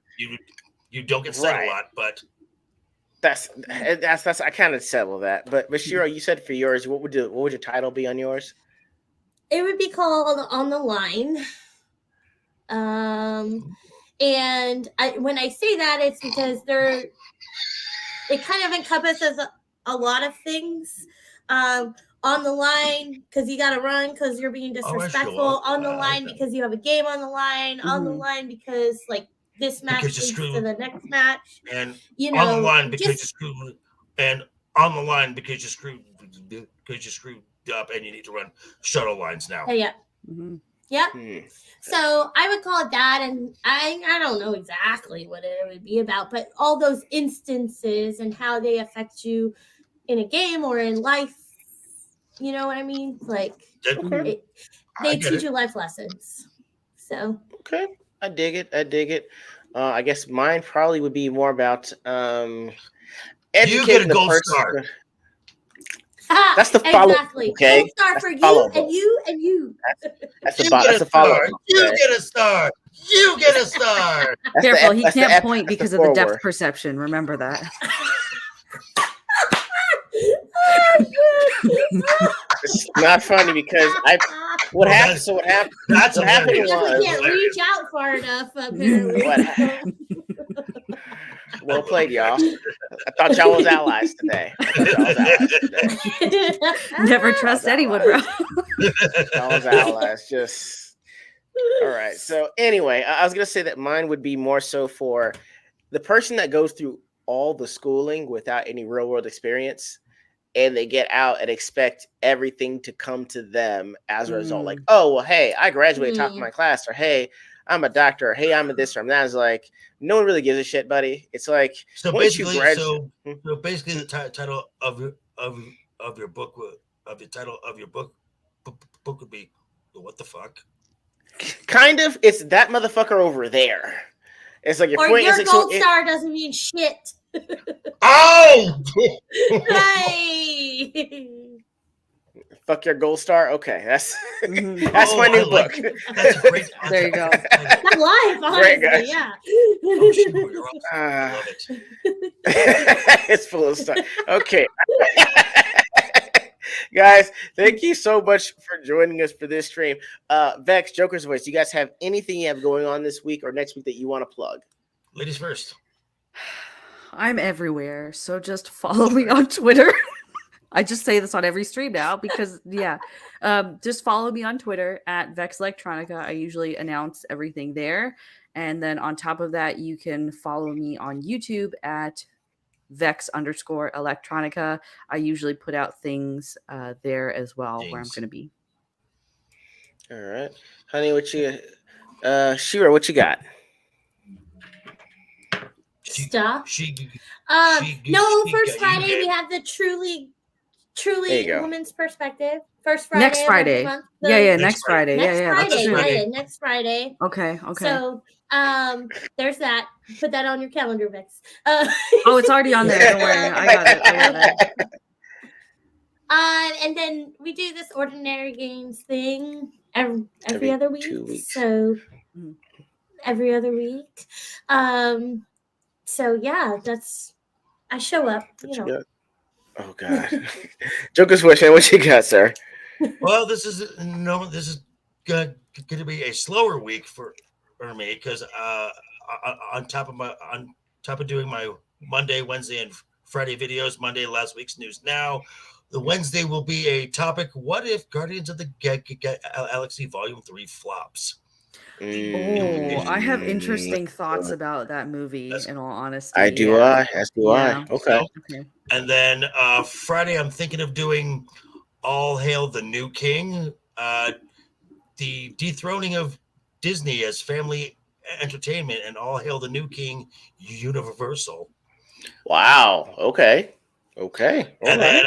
You don't get said a lot, but that's I kind of settle that. But Shiro, you said for yours, what would your title be on yours? It would be called On the Line. And when I say that, it's because it kind of encompasses a lot of things. On the line because you got to run because you're being disrespectful. On the line because you have a game on the line. On the line because this match leads to the next match. And on the line because you screwed. And on the line because you screwed up and you need to run shuttle lines now. Yeah. Yep. So I would call it that, and I don't know exactly what it would be about, but all those instances and how they affect you in a game or in life. You know what I mean? They teach you life lessons. So okay, I dig it. I guess mine probably would be more about you get a gold star. That's the follow. Exactly. Okay, gold star for you and you. That's the follow. You get a star. You get a star. Careful, he can't point because of the depth perception. Remember that. It's not funny because what happened was can't reach out far enough apparently. Well played, y'all. I thought y'all was allies today. Never trust anyone, bro. Y'all was allies. Just all right. So anyway, I was gonna say that mine would be more so for the person that goes through all the schooling without any real world experience. And they get out and expect everything to come to them as a result. Like, oh, well, hey, I graduated top of my class, or hey, I'm a doctor, or hey, I'm a this or I'm that. It's like, no one really gives a shit, buddy. It's like, so basically, the title of your book, book would be, what the fuck? Kind of. It's that motherfucker over there. It's like your gold star doesn't mean shit. Oh! Hey! Fuck your gold star. Okay, that's my new book. That's great. There you go. Not live, honestly. Yeah. Oh, sure, I love it. It's full of stuff. Okay. Guys, thank you so much for joining us for this stream. Vex, Joker's Voice, you guys have anything you have going on this week or next week that you want to plug? Ladies first. I'm everywhere, so just follow me on Twitter. I just say this on every stream now because, just follow me on Twitter at Vex Electronica. I usually announce everything there. And then on top of that, you can follow me on YouTube at Vex_Electronica. I usually put out things there as well where I'm going to be. All right. Honey, what you Shira, what you got? Stuff. No, first Friday we have the truly women's perspective. First Friday. Next Friday. Of Next Friday. Next Friday. Okay. So there's that. Put that on your calendar, Vex. Oh, it's already on there. Don't worry. I got it. And then we do this ordinary games thing every other week. 2 weeks. So every other week. So yeah, I show up. What you got? Oh God, Joker's Voice, what you got, sir? Well, this is going to be a slower week for me because on top of doing my Monday, Wednesday, and Friday videos, Monday last week's news now. The Wednesday will be a topic: what if Guardians of the Galaxy Volume 3 flops? Oh, I have interesting thoughts about that movie. In all honesty, As do I. Okay. And then Friday, I'm thinking of doing All Hail the New King, the dethroning of Disney as family entertainment, and All Hail the New King Universal. Wow. Okay. And then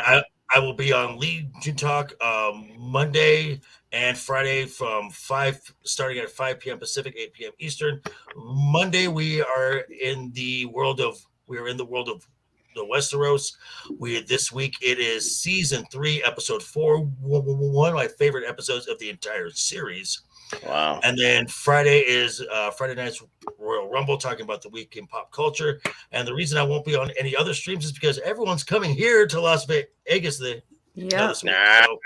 I will be on Legion Talk Monday and Friday starting at 5 p.m. Pacific, 8 p.m. Eastern. Monday we are in the world of the Westeros. This week it is season 3, episode 4, one of my favorite episodes of the entire series. Wow. And then Friday is Friday night's Royal Rumble, talking about the week in pop culture. And the reason I won't be on any other streams is because everyone's coming here to Las Vegas. Nice. So,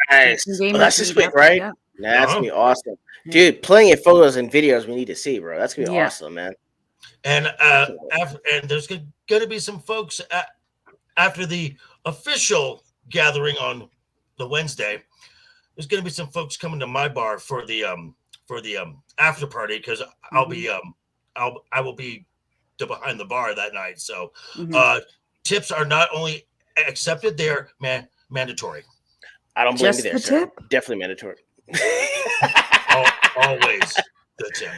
That's this week, right? Yeah. That's gonna be awesome, dude. Plenty of photos and videos we need to see, bro. That's gonna be awesome, man. And there's gonna be some folks after the official gathering on the Wednesday. There's gonna be some folks coming to my bar for the after party because I will be behind the bar that night. So tips are not only accepted, they're mandatory. I don't blame you there, sir. Tip? Definitely mandatory. Always the tip.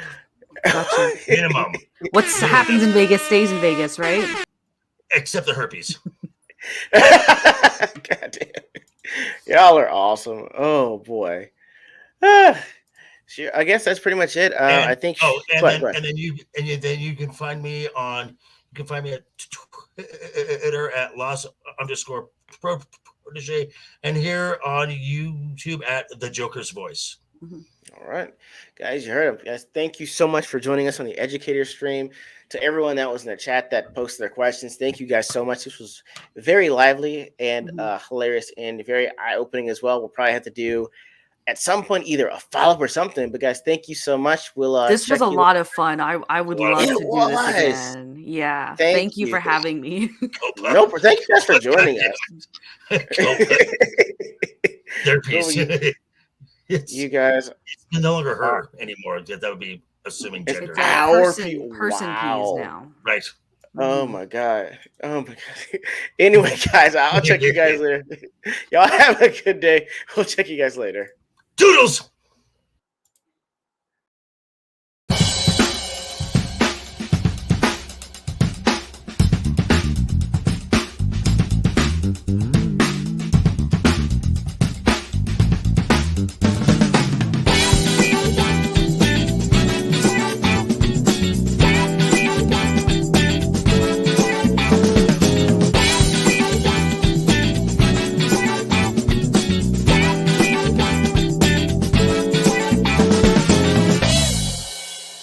Gotcha. Minimum. What happens in Vegas stays in Vegas, right? Except the herpes. God damn. Y'all are awesome. Oh boy. Sure. I guess that's pretty much it. I think. Then you can find me on. You can find me at Twitter at @Los_Protege and here on YouTube at The Joker's Voice. All right, guys, you heard him. Guys, thank you so much for joining us on the Educator Stream. To everyone that was in the chat that posted their questions, thank you guys so much. This was very lively and hilarious and very eye-opening as well. We'll probably have to do at some point either a follow-up or something. But guys, thank you so much. We'll this was a lot of fun. I would love to do this again. Yeah. Thank you for having me. No, thank you guys for joining us. Their piece. You guys, it's no longer her anymore. That would be assuming gender. It's person peas now. Right. Oh my god. Anyway, guys, I'll check you guys later. Y'all have a good day. We'll check you guys later. Doodles.